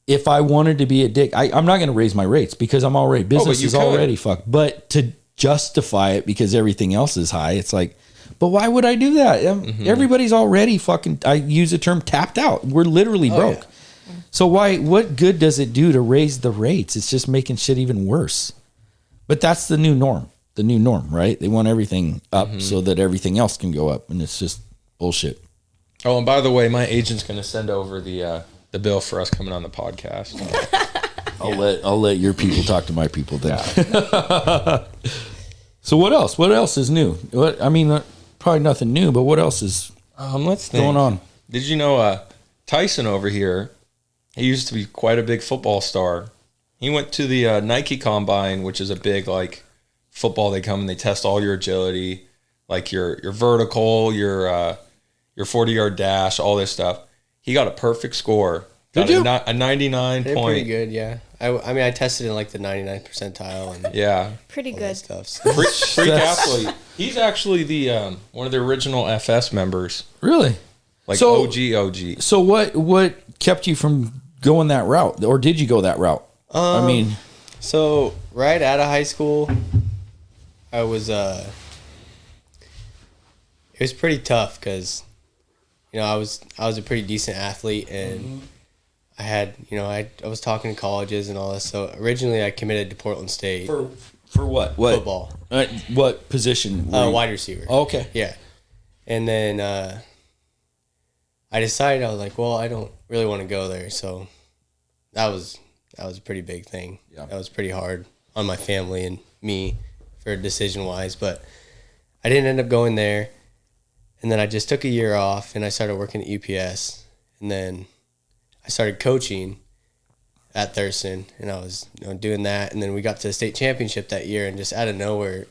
if I wanted to be a dick, I'm not going to raise my rates because I'm already business is already fucked. But to justify it because everything else is high, it's like, but why would I do that? Everybody's already fucking. I use the term tapped out. We're literally broke. Yeah. So what good does it do to raise the rates? It's just making shit even worse. But that's the new norm. The new norm, right? They want everything up so that everything else can go up, and it's just bullshit. Oh, and by the way, my agent's going to send over the bill for us coming on the podcast. I'll let your people talk to my people then. Yeah. So what else? What else is new? Probably nothing new, but what else is going on? Did you know Tyson over here? He used to be quite a big football star. He went to the Nike Combine, which is a big football. They come and they test all your agility, like your vertical, your 40-yard dash, all this stuff. He got a perfect score Got Did you? a 99 They're point. pretty good, yeah. I mean, I tested in like the 99th percentile and Yeah. Pretty all that good. stuff. So. Freak athlete. He's actually the one of the original FS members. Really? Like So- OG. So what kept you from going that route, or did you go that route? I mean, So right out of high school, I was it was pretty tough because I was a pretty decent athlete and I had I was talking to colleges and all this. So originally I committed to Portland State for what? What football, what position? were you- wide receiver. Oh, okay. Yeah, and then I decided I was like, well, I don't really want to go there. So that was a pretty big thing. Yeah. That was pretty hard on my family and me for decision wise, but I didn't end up going there. And then I just took a year off and I started working at UPS. And then I started coaching at Thurston and I was doing that. And then we got to the state championship that year and just out of nowhere,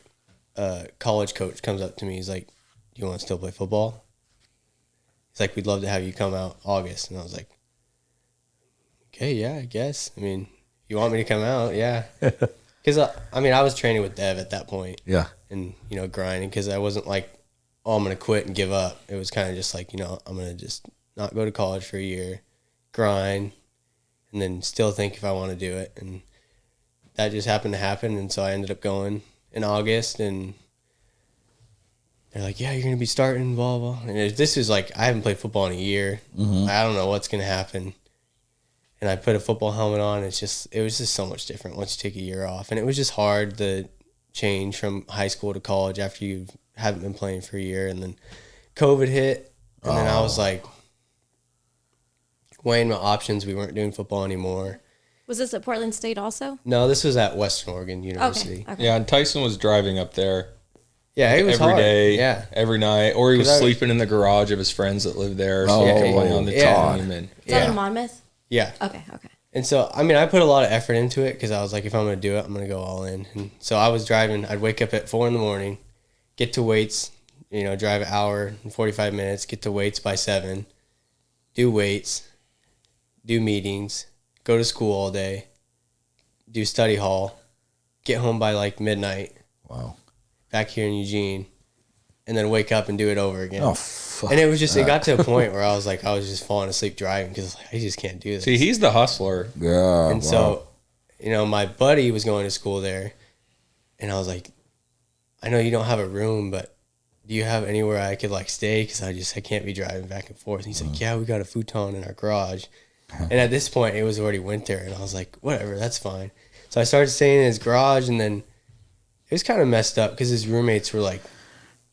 a college coach comes up to me. He's like, "Do you want to still play football?" He's like, "We'd love to have you come out August." And I was like, "Okay, yeah, I guess. I mean, you want me to come out? Yeah." Because, I mean, I was training with Dev at that point Yeah. and, grinding because I wasn't like, oh, I'm going to quit and give up. It was kind of just like, I'm going to just not go to college for a year, grind, and then still think if I want to do it. And that just happened to happen. And so I ended up going in August and they're like, "Yeah, you're going to be starting, blah, blah." And this is like, I haven't played football in a year. I don't know what's going to happen. And I put a football helmet on. It was just so much different once you take a year off. And it was just hard to change from high school to college after you haven't been playing for a year. And then COVID hit. And then I was like weighing my options. We weren't doing football anymore. Was this at Portland State also? No, this was at Western Oregon University. Okay. Yeah, and Tyson was driving up there Yeah, it was every hard. day, Yeah. every night, or he was 'Cause sleeping in the garage of his friends that lived there, so Oh, he could play on the yeah. team. And Is that Yeah. in Monmouth? Yeah. Okay. And so, I mean, I put a lot of effort into it because I was like, if I'm going to do it, I'm going to go all in. And so I was driving. I'd wake up at 4 a.m, get to weights, drive an hour and 45 minutes, get to weights by 7, do weights, do meetings, go to school all day, do study hall, get home by like midnight, Wow. back here in Eugene, and then wake up and do it over again. Oh, fuck. And it was just, it got to a point where I was just falling asleep driving because I just can't do this. see, he's the hustler. Yeah. And so, my buddy was going to school there, and I was like, "I know you don't have a room, but do you have anywhere I could like stay? Because I can't be driving back and forth." And he's like, "Yeah, we got a futon in our garage." And at this point, it was already winter, and I was like, "Whatever, that's fine." So I started staying in his garage, and then it was kind of messed up because his roommates were like,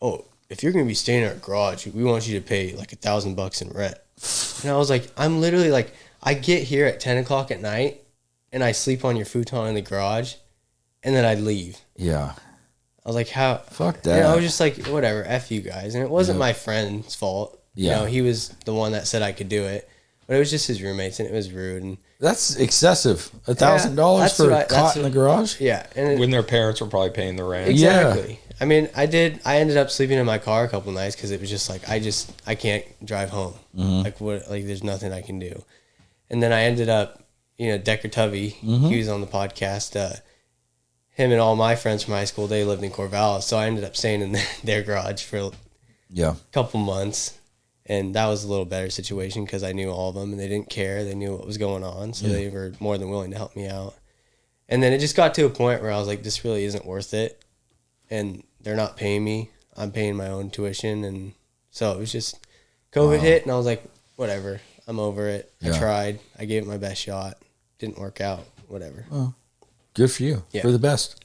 "Oh, if you're gonna be staying in our garage, we want you to pay like $1,000 in rent." And I was like, "I'm literally like, I get here at 10 o'clock at night, and I sleep on your futon in the garage, and then I'd leave." Yeah. I was like, "How?" Fuck that. And I was just like, "Whatever, F you guys." And it wasn't my friend's fault. Yeah. He was the one that said I could do it, but it was just his roommates, and it was rude. And That's excessive. $1,000 that's for what a I- cot that's in the what- garage? yeah, and When their parents were probably paying the rent. exactly. I mean, I ended up sleeping in my car a couple nights because it was just like I can't drive home. Like what? Like there's nothing I can do. And then I ended up, Decker Tubby. He was on the podcast. Him and all my friends from high school, they lived in Corvallis, so I ended up staying in their garage for a Yeah. couple months, and that was a little better situation because I knew all of them and they didn't care. They knew what was going on, so they were more than willing to help me out. And then it just got to a point where I was like, this really isn't worth it, and they're not paying me. I'm paying my own tuition, and so it was just COVID hit, and I was like, whatever, I'm over it. Yeah. I tried. I gave it my best shot. Didn't work out. Whatever. Good for you. Yeah. For the best.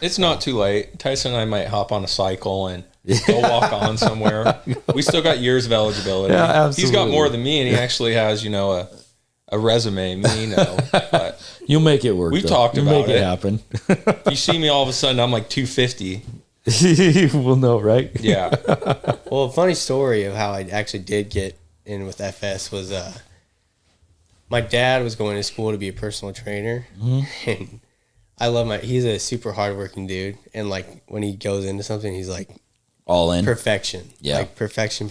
It's not too late. Tyson and I might hop on a cycle and go walk on somewhere. We still got years of eligibility. Yeah, He's got absolutely. more than me, and he actually has, a resume. Me, no. But You'll make it work. We've though. talked You'll about make it it. happen. if you see me all of a sudden, I'm like 250. We'll know, right? Yeah. Well, a funny story of how I actually did get in with FS was my dad was going to school to be a personal trainer, and I love he's a super hardworking dude, and like when he goes into something, he's like All in. perfection, Yeah. like perfection.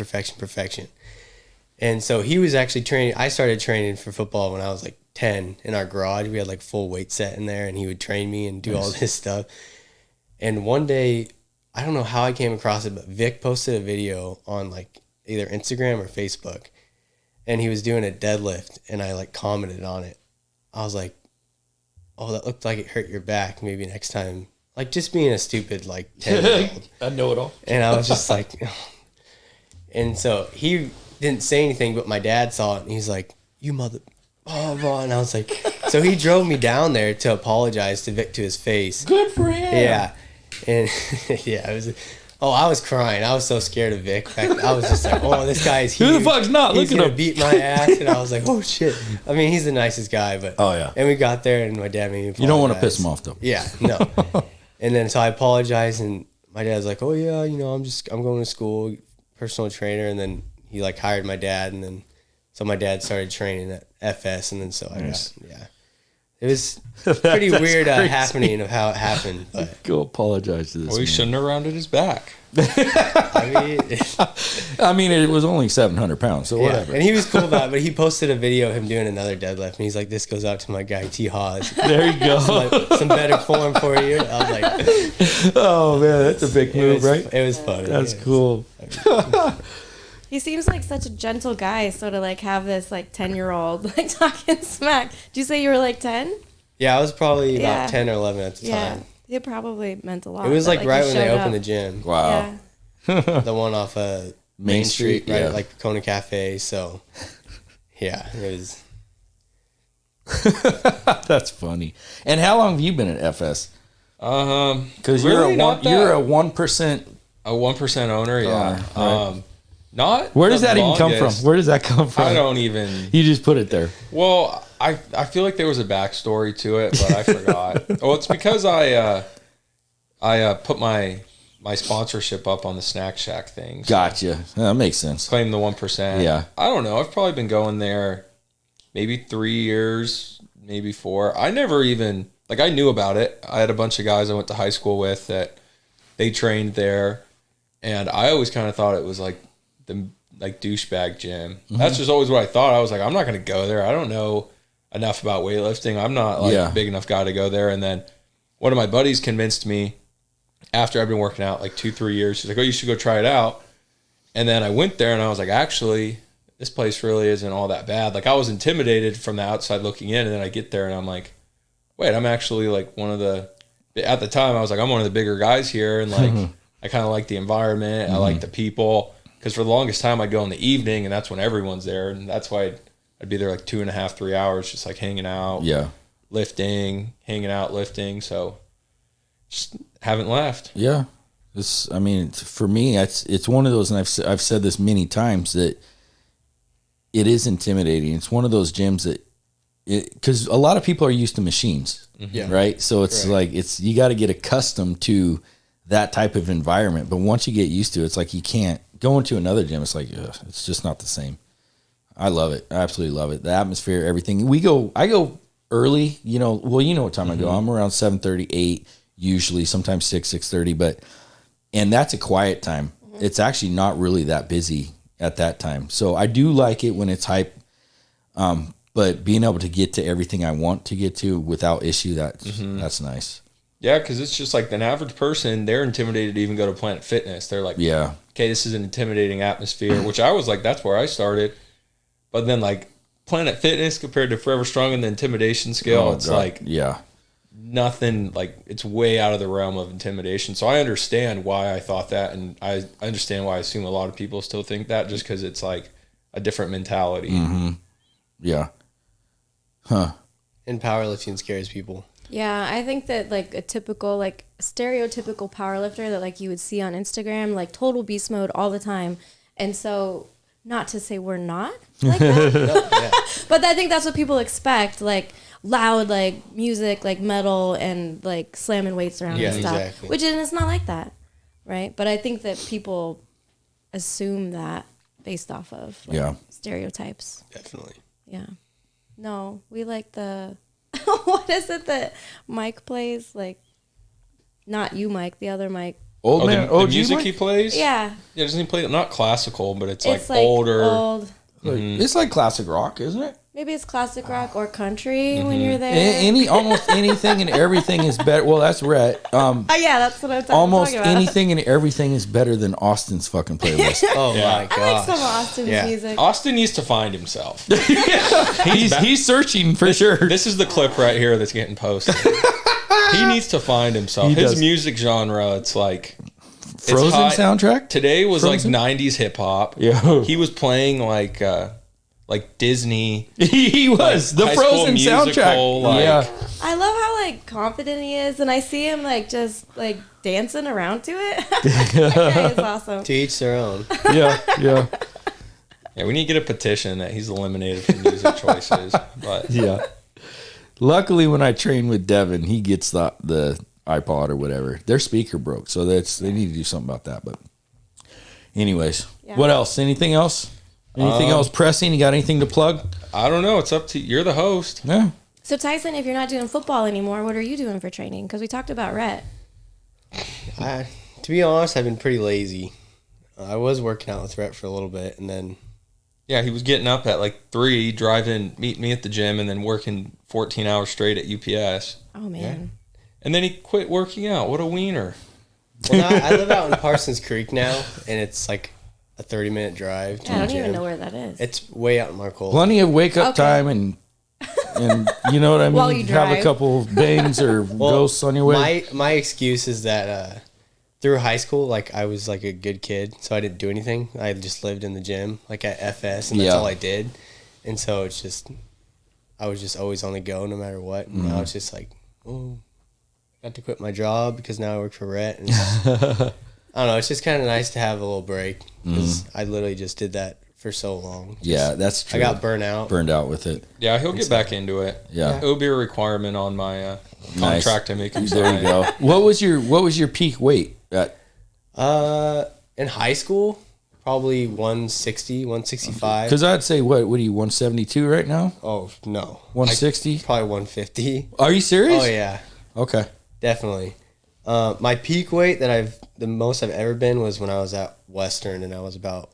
And so he was actually training. I started training for football when I was like 10 in our garage. We had like full weight set in there, and he would train me and do all this stuff. And one day, I don't know how I came across it, but Vic posted a video on like either Instagram or Facebook, and he was doing a deadlift, and I like commented on it. I was like, oh, that looked like it hurt your back. Maybe next time. Like just being a stupid like 10-year-old. I know it all. And I was just like, and so he didn't say anything, but my dad saw it, and he's like, you mother, blah, blah. And I was like, so he drove me down there to apologize to Vic to his face. Good for him. Yeah. And yeah, it was, I was crying. I was so scared of Vic. I was just like, oh, this guy is huge. Who the fuck's not? He's Look at him. beat my ass. And I was like, oh shit. I mean, he's the nicest guy, but. Oh yeah. And we got there, and my dad made me apologize. You don't want to piss him off though. Yeah, no. And then so I apologized, and my dad's like, oh yeah, I'm going to school, personal trainer. And then he like hired my dad, and then so my dad started training at FS, and then so I got, yeah. It was pretty weird happening of how it happened. But go apologize to this. Well, he shouldn't have rounded his back. I mean, it was only 700 pounds, so whatever. And he was cool about it, but he posted a video of him doing another deadlift, and he's like, this goes out to my guy T. Haas. There you go. Some better form for you. I was like, oh man, that's a big move, right? It was funny. That's cool. He seems like such a gentle guy, so to like have this like 10-year-old like talking smack. Did you say you were like 10? Yeah, I was probably about 10 or 11 at the time. It probably meant a lot. It was like right when they up. opened the gym. Wow. Yeah. The one off Main Street, right? Yeah. Like Kona Cafe. So, yeah, it was. That's funny. And how long have you been at FS? Because Really you're a 1%. A 1% owner, yeah. Right. Not. Where does the that even come from? longest. Where does that come from? I don't even. You just put it there. Well, I feel like there was a backstory to it, but I forgot. Well, it's because I put my sponsorship up on the Snack Shack thing. So Gotcha. That makes sense. claim the 1%. Yeah. I don't know. I've probably been going there maybe 3 years, maybe 4. I never even I knew about it. I had a bunch of guys I went to high school with that they trained there, and I always kind of thought it was like the douchebag gym. Mm-hmm. That's just always what I thought. I was like, I'm not going to go there. I don't know enough about weightlifting. I'm not a big enough guy to go there. And then one of my buddies convinced me after I've been working out like 2-3 years. She's like, oh, you should go try it out. And then I went there and I was like, actually, this place really isn't all that bad. Like I was intimidated from the outside looking in, and then I get there and I'm like, wait, I'm actually like at the time I was like, I'm one of the bigger guys here. And like, I kind of like the environment. I like the people. Because for the longest time, I'd go in the evening, and that's when everyone's there. And that's why I'd be there like 2.5, 3 hours, just like hanging out, lifting, hanging out, lifting. So just haven't left. Yeah. For me, it's one of those, and I've said this many times, that it is intimidating. It's one of those gyms that, because a lot of people are used to machines, right? So it's you got to get accustomed to that type of environment. But once you get used to it, it's like you can't go into another gym. It's like, it's just not the same. I love it. I absolutely love it. The atmosphere, everything. I go early, you know what time I go. I'm around 7:30, 8, usually, sometimes 6:30, and that's a quiet time. It's actually not really that busy at that time. So I do like it when it's hype. But being able to get to everything I want to get to without issue, that's nice. Yeah, because it's just like an average person, they're intimidated to even go to Planet Fitness. They're like, okay, this is an intimidating atmosphere, which I was like, that's where I started. But then like Planet Fitness compared to Forever Strong and the intimidation scale, it's like nothing, like it's way out of the realm of intimidation. So I understand why I thought that, and I understand why I assume a lot of people still think that, just because it's like a different mentality. Mm-hmm. Yeah. Huh. And powerlifting scares people. Yeah, I think that like a typical, like stereotypical powerlifter that like you would see on Instagram, like total beast mode all the time. And so, not to say we're not like that, but I think that's what people expect, like loud, like music, like metal, and like slamming weights around and stuff. Exactly. Which is not like that, right? But I think that people assume that based off of stereotypes. Definitely. Yeah. No, we like the what is it that Mike plays? Like, not you, Mike. The other Mike. The music Mike? He plays. Yeah. Yeah, doesn't he play not classical, but it's like older. Old. It's like classic rock, isn't it? Maybe it's classic rock or country when you're there. Almost anything and everything is better. Well, that's Rhett. Yeah, that's what I'm talking about. Almost anything and everything is better than Austin's fucking playlist. Oh my god! I like some of Austin's music. Austin needs to find himself. he's searching for sure. This is the clip right here that's getting posted. He needs to find himself. His music genre, it's like Frozen soundtrack. Today was Frozen? like 90s hip hop. Yeah. He was playing like Disney. He was the High School Frozen Musical, soundtrack. like- yeah. I love how like confident he is, and I see him like just like dancing around to it. That guy is awesome. To each their own. Yeah. Yeah, we need to get a petition that he's eliminated from music choices. But Yeah. Luckily, when I train with Devin, he gets the iPod or whatever. Their speaker broke, so they need to do something about that. But anyways, what else? Anything else? Anything else pressing? You got anything to plug? I don't know. It's up to you're the host. Yeah. So Tyson, if you're not doing football anymore, what are you doing for training? Because we talked about Rhett. To be honest, I've been pretty lazy. I was working out with Rhett for a little bit, and then Yeah, he was getting up at like 3, driving, meet me at the gym, and then working 14 hours straight at UPS. Oh man. And then he quit working out. What a wiener. well, now I live out in Parsons Creek now, and it's like a 30-minute drive to I the don't even gym. know where that is. It's way out in Marcola. Plenty of wake up Okay. time and you know what I mean? While you Have a drive. couple bangs or ghosts on your way. My excuse is that through high school, like I was like a good kid, so I didn't do anything. I just lived in the gym, like at FS, and that's all I did. And so it's just, I was just always on the go, no matter what. And now it's just like, oh, I got to quit my job because now I work for Rhett. And I don't know. It's just kind of nice to have a little break because I literally just did that for so long. Yeah, that's true. I got burned out with it. Yeah, he'll get back into it. Yeah. It will be a requirement on my contract to make him There sign. you go. What was your peak weight at? In high school, probably 160, 165. Because I'd say what are you 172 right now? Oh no, 160? Probably 150. Are you serious? Oh yeah, Okay. definitely. My peak weight the most I've ever been was when I was at Western, and I was about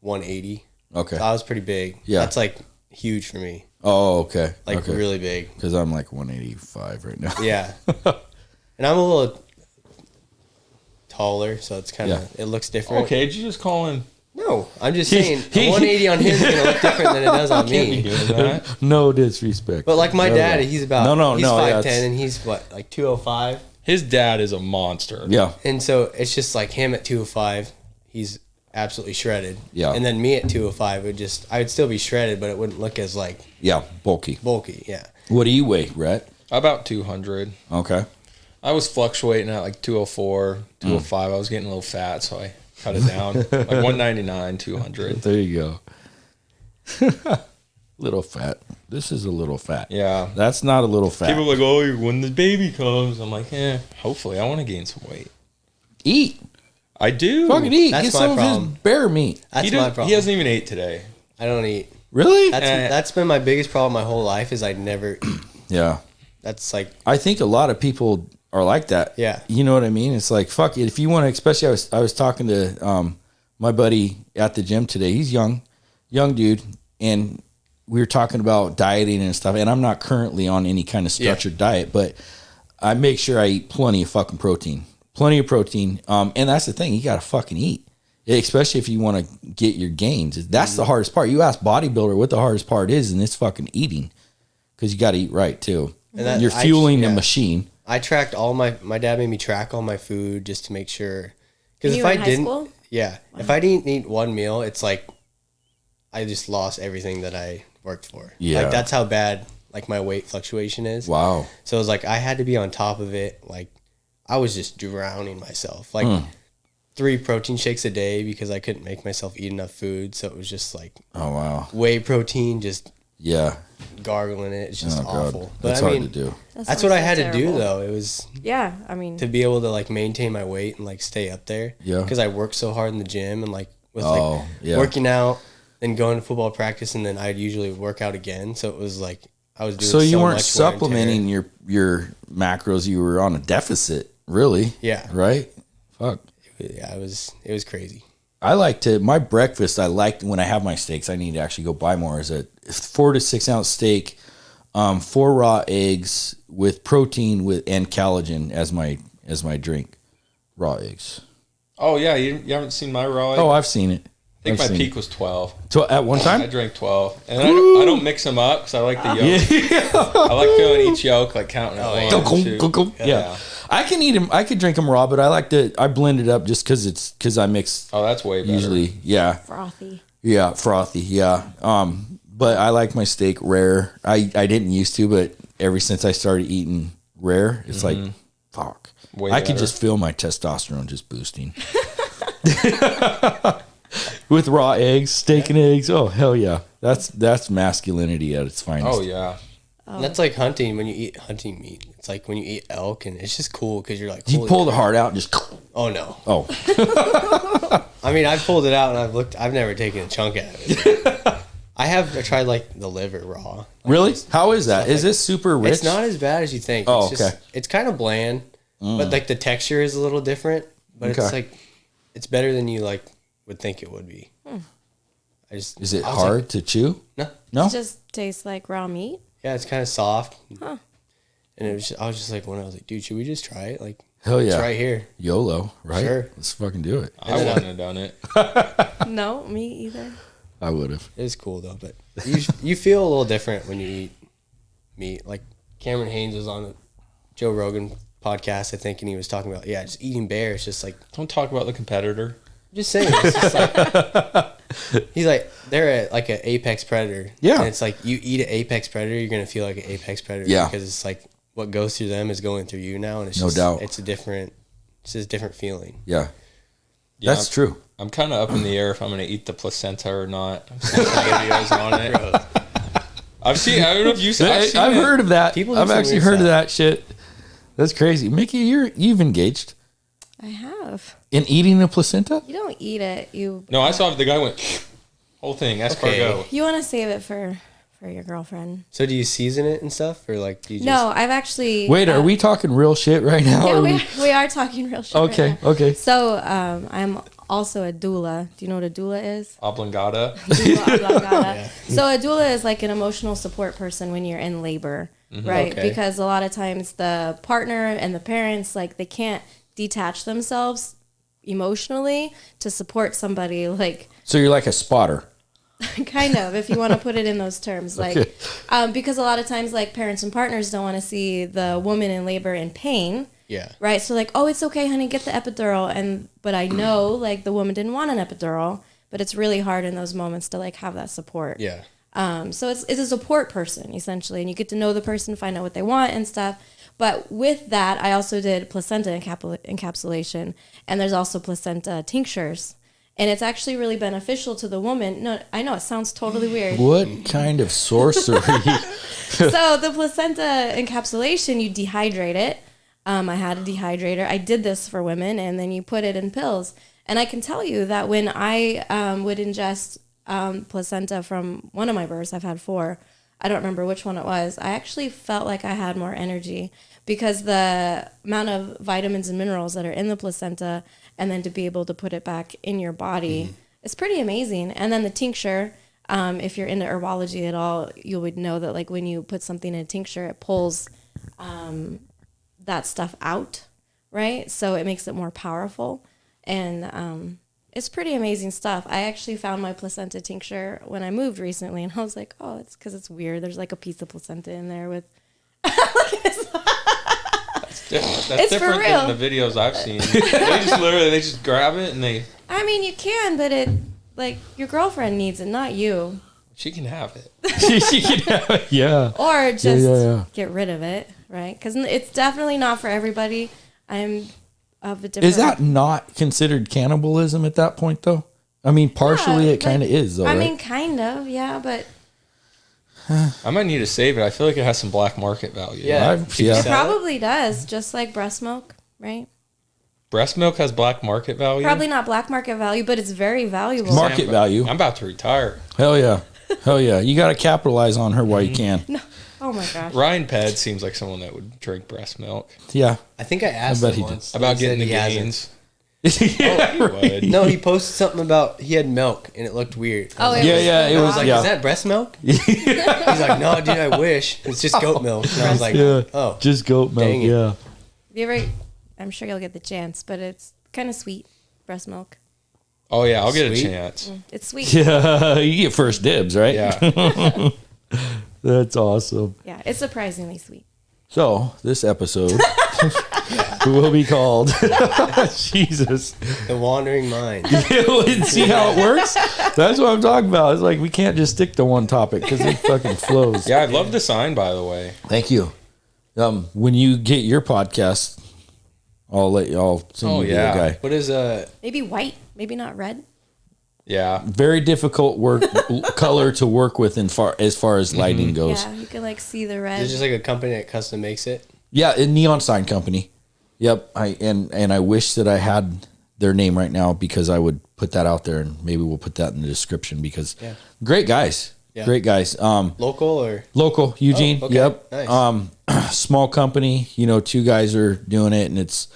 180. Okay. So I was pretty big. Yeah. That's like huge for me. Oh, okay. Like okay. really big. Because I'm like 185 right now. Yeah. And I'm a little taller, so it's kind of it looks different. Okay, did you just call him? No, I'm just saying a 180 on him is gonna look different than it does on Can't be me. doing that. No disrespect. But like my No, dad, no. he's about he's 5'10", and he's what, like 205. His dad is a monster. Yeah. And so it's just like him at 205, he's absolutely shredded. Yeah. And then me at 205 I would still be shredded, but it wouldn't look as like Yeah. Bulky. bulky. Yeah. What do you weigh, Rhett? About 200. Okay. I was fluctuating at like 204, 205. I was getting a little fat, so I cut it down. Like 199, 200. There you go. Little fat. This is a little fat. Yeah. That's not a little fat. People are like, oh, when the baby comes. I'm like, hopefully. I want to gain some weight. Eat. I do. Fucking eat. That's Get my some of problem. his bear meat. That's He my didn't- problem. He hasn't even ate today. I don't eat. Really? That's been my biggest problem my whole life is I never eat. Yeah. That's like I think a lot of people are like that. Yeah. You know what I mean? It's like, fuck it. If you want to, especially I was talking to my buddy at the gym today. He's young dude. And we were talking about dieting and stuff. And I'm not currently on any kind of structured diet, but I make sure I eat plenty of fucking protein. Plenty of protein. And that's the thing. You got to fucking eat. Especially if you want to get your gains. That's the hardest part. You ask bodybuilder what the hardest part is, and it's fucking eating. Because you got to eat right, too. And You're fueling the machine. I tracked all my dad made me track all my food just to make sure. Because You if were I in high didn't, school? yeah, if I didn't eat one meal, it's like I just lost everything that I worked for. Yeah. Like that's how bad like my weight fluctuation is. Wow. So it was like I had to be on top of it. Like I was just drowning myself. Like 3 protein shakes a day because I couldn't make myself eat enough food. So it was just like Oh, wow. whey protein, just Yeah. gargling it. It's just Oh, God. awful. But That's I hard mean, to do. that's what I had to do though. It was Yeah, I mean, to be able to like maintain my weight and like stay up there. Yeah. Because I worked so hard in the gym and like with Oh, like yeah. working out, then going to football practice, and then I'd usually work out again. So it was like I was doing. So you weren't much wear and tear. supplementing your macros. You were on a deficit, really. Yeah. Right? Fuck. Yeah, it was crazy. I like to, my breakfast, I like when I have my steaks, I need to actually go buy more, is a 4 to 6 ounce steak, 4 raw eggs with protein and collagen as my drink. Raw eggs. Oh yeah, you haven't seen my raw egg? Oh, I've seen it. I think my peak was 12. At one time? I drank 12. And I don't mix them up because I like the yolk. I like feeling each yolk, like counting it. One, Yeah. I can eat them. I could drink them raw, but I blend it up just because I mix. Oh, that's way better. Frothy. Yeah, frothy. Yeah. But I like my steak rare. I didn't used to, but ever since I started eating rare, it's like, fuck. Way I better. could just feel my testosterone just boosting. With raw eggs, steak and eggs. Oh, hell yeah. That's masculinity at its finest. Oh, yeah. Oh. That's like hunting when you eat hunting meat. It's like when you eat elk, and it's just cool because you're like, You pull the heart out and just. Oh, no. Oh. I mean, I've pulled it out, and I've never taken a chunk out of it. I tried like the liver raw. Like, Really? How is that? Is this super rich? It's not as bad as you think. Oh, it's okay. It's kind of bland, but like the texture is a little different. But Okay. it's like, it's better than you like would think it would be. Is it hard to chew? No. No? It just tastes like raw meat. Yeah, it's kind of soft. Huh. And I was just like, when I was like, dude, should we just try it? Like, Hell yeah. it's right here. YOLO, right? Sure. Let's fucking do it. I wouldn't have done it. No, me either. I would have. It is cool though, but you feel a little different when you eat meat. Like Cameron Haynes was on the Joe Rogan podcast, I think, and he was talking about just eating bear. It's just like, Don't talk about the competitor. I'm just saying. It's just like, he's like, they're like an apex predator. Yeah. And it's like, you eat an apex predator, you're gonna feel like an apex predator. Yeah. Because it's like what goes through them is going through you now, and it's No doubt. It's a different feeling. Yeah. Yeah, That's true. I'm kind of up in the air if I'm going to eat the placenta or not. I've seen some videos on it. I don't know if you said I've heard of that. People do I've some actually weird heard of stuff. that shit. That's crazy. Mickey, you've engaged I have. in eating a placenta? You don't eat it. No, I saw the guy went, whole thing, escargot. You want to save it for your girlfriend. So do you season it and stuff, or like do you just? No, I've actually. Wait, are we talking real shit right now? Yeah, or we are talking real shit. Okay, right now. okay. So I'm also a doula. Do you know what a doula is? Oblongata. Doula oblongata. So a doula is like an emotional support person when you're in labor, right? Okay. Because a lot of times the partner and the parents, like, they can't detach themselves emotionally to support somebody, like, So you're like a spotter. kind of, if you want to put it in those terms, like, Okay. because a lot of times, like, parents and partners don't want to see the woman in labor in pain. Yeah. Right. So like, oh, it's okay, honey, get the epidural. But I know, like, the woman didn't want an epidural, but it's really hard in those moments to, like, have that support. Yeah. So it's a support person essentially, and you get to know the person, find out what they want and stuff. But with that, I also did placenta encapsulation, and there's also placenta tinctures. And it's actually really beneficial to the woman. No, I know it sounds totally weird. What kind of sorcery? So the placenta encapsulation, you dehydrate it. I had a dehydrator. I did this for women, and then you put it in pills. And I can tell you that when I would ingest placenta from one of my births, I've had 4. I don't remember which one it was. I actually felt like I had more energy because the amount of vitamins and minerals that are in the placenta, and then to be able to put it back in your body, it's pretty amazing. And then the tincture, if you're into herbology at all, you would know that, like, when you put something in a tincture, it pulls that stuff out, right? So it makes it more powerful. And it's pretty amazing stuff. I actually found my placenta tincture when I moved recently, and I was like, oh, it's because it's weird. There's like a piece of placenta in there with... That's It's for different real. than the videos I've seen. They just grab it and they... I mean, you can, but it, like, your girlfriend needs it, not you. She can have it. She can have it, yeah. Or just yeah. get rid of it, right? Because it's definitely not for everybody. I'm of a different... Is that not considered cannibalism at that point, though? I mean, partially it kind of is, though, I right? mean, kind of, yeah, but... I might need to save it. I feel like it has some black market value. Yeah. Yeah. It probably does, just like breast milk, right? Breast milk has black market value? Probably not black market value, but it's very valuable. Market value. I'm about to retire. Hell yeah. Hell yeah. You got to capitalize on her while you can. Oh my gosh. Ryan Ped seems like someone that would drink breast milk. Yeah. I think I asked I bet him he once About He said getting the he hasn't. gains. Yeah, right. No, he posted something about he had milk and it looked weird. Oh, Yeah, it I was was like, yeah. is that breast milk? He's like, no, dude, I wish. It's just goat milk. And I was like, Yeah, oh. just goat milk. Dang it. Yeah. You ever? I'm sure you'll get the chance, but it's kind of sweet. Breast milk. Oh yeah, I'll get Sweet. a chance. It's sweet. Yeah, you get first dibs, right? Yeah. That's awesome. Yeah, it's surprisingly sweet. So this episode will be called Jesus. The wandering mind. See how it works? That's what I'm talking about. It's like we can't just stick to one topic because it fucking flows. Yeah, I'd love the sign, by the way. Thank you. When you get your podcast, I'll send you yeah. the guy. What is Maybe white, maybe not red. Yeah. Very difficult color to work with as far as lighting goes. Yeah, you can like see the red. It's just like a company that custom makes it. Yeah, a neon sign company. Yep. I wish that I had their name right now because I would put that out there and maybe we'll put that in the description because great guys. Yeah. Great guys. Local or local, Eugene. Oh, okay. Yep. Nice. Small company, 2 guys are doing it and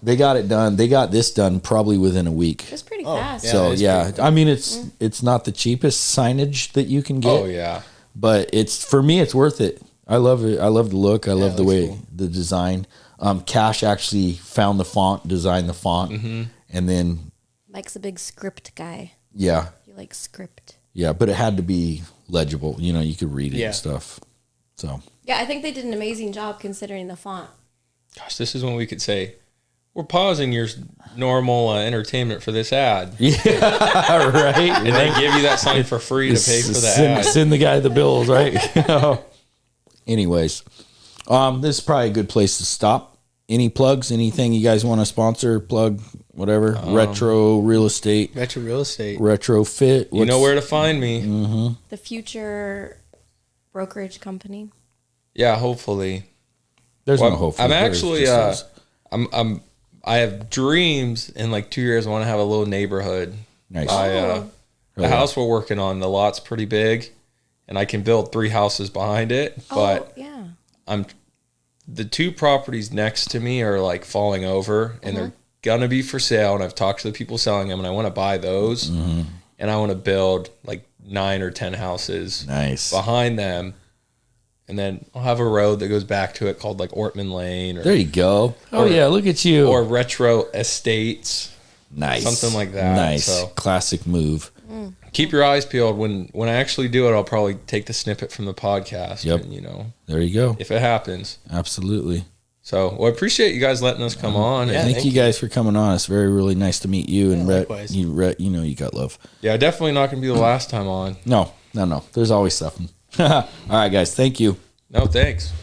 they got it done. They got this done probably within a week. It's pretty fast. Yeah, So it is yeah, I mean it's not the cheapest signage that you can get. Oh yeah. But for me it's worth it. I love it. I love the look. I love the way cool. the design. Cash actually found the font, designed the font, and then Mike's a big script guy. yeah, He likes script. yeah. But it had to be legible. You could read it and stuff. So Yeah, I think they did an amazing job considering the font. Gosh, this is when we could say, we're pausing your normal entertainment for this ad. yeah, right. And they give you that sign for free to pay for the ad. Send the guy the bills, right? Anyways, this is probably a good place to stop. Any plugs? Anything you guys want to sponsor? Plug? Whatever. Retro real estate. Retro real estate. Retrofit. You know where to find me. The future brokerage company. Yeah, hopefully. There's Well, no hope. I'm actually I have dreams in like 2 years I want to have a little neighborhood. Nice. The house we're working on, the lot's pretty big and I can build 3 houses behind it, but yeah. The 2 properties next to me are like falling over and they're gonna be for sale, and I've talked to the people selling them and I want to buy those and I want to build like 9 or 10 houses behind them. And then I'll have a road that goes back to it called like Ortman Lane. There you go. Look at you. Or Retro Estates. Nice. Something like that. Nice. So Classic move. keep your eyes peeled. When I actually do it, I'll probably take the snippet from the podcast. Yep. And, there you go. if it happens. Absolutely. So, I appreciate you guys letting us come on. Yeah, Thank you guys for coming on. It's really nice to meet you and Rhett. likewise. Rhett, you got love. Yeah, definitely not going to be the last time on. No. There's always something. All right, guys. Thank you. No, thanks.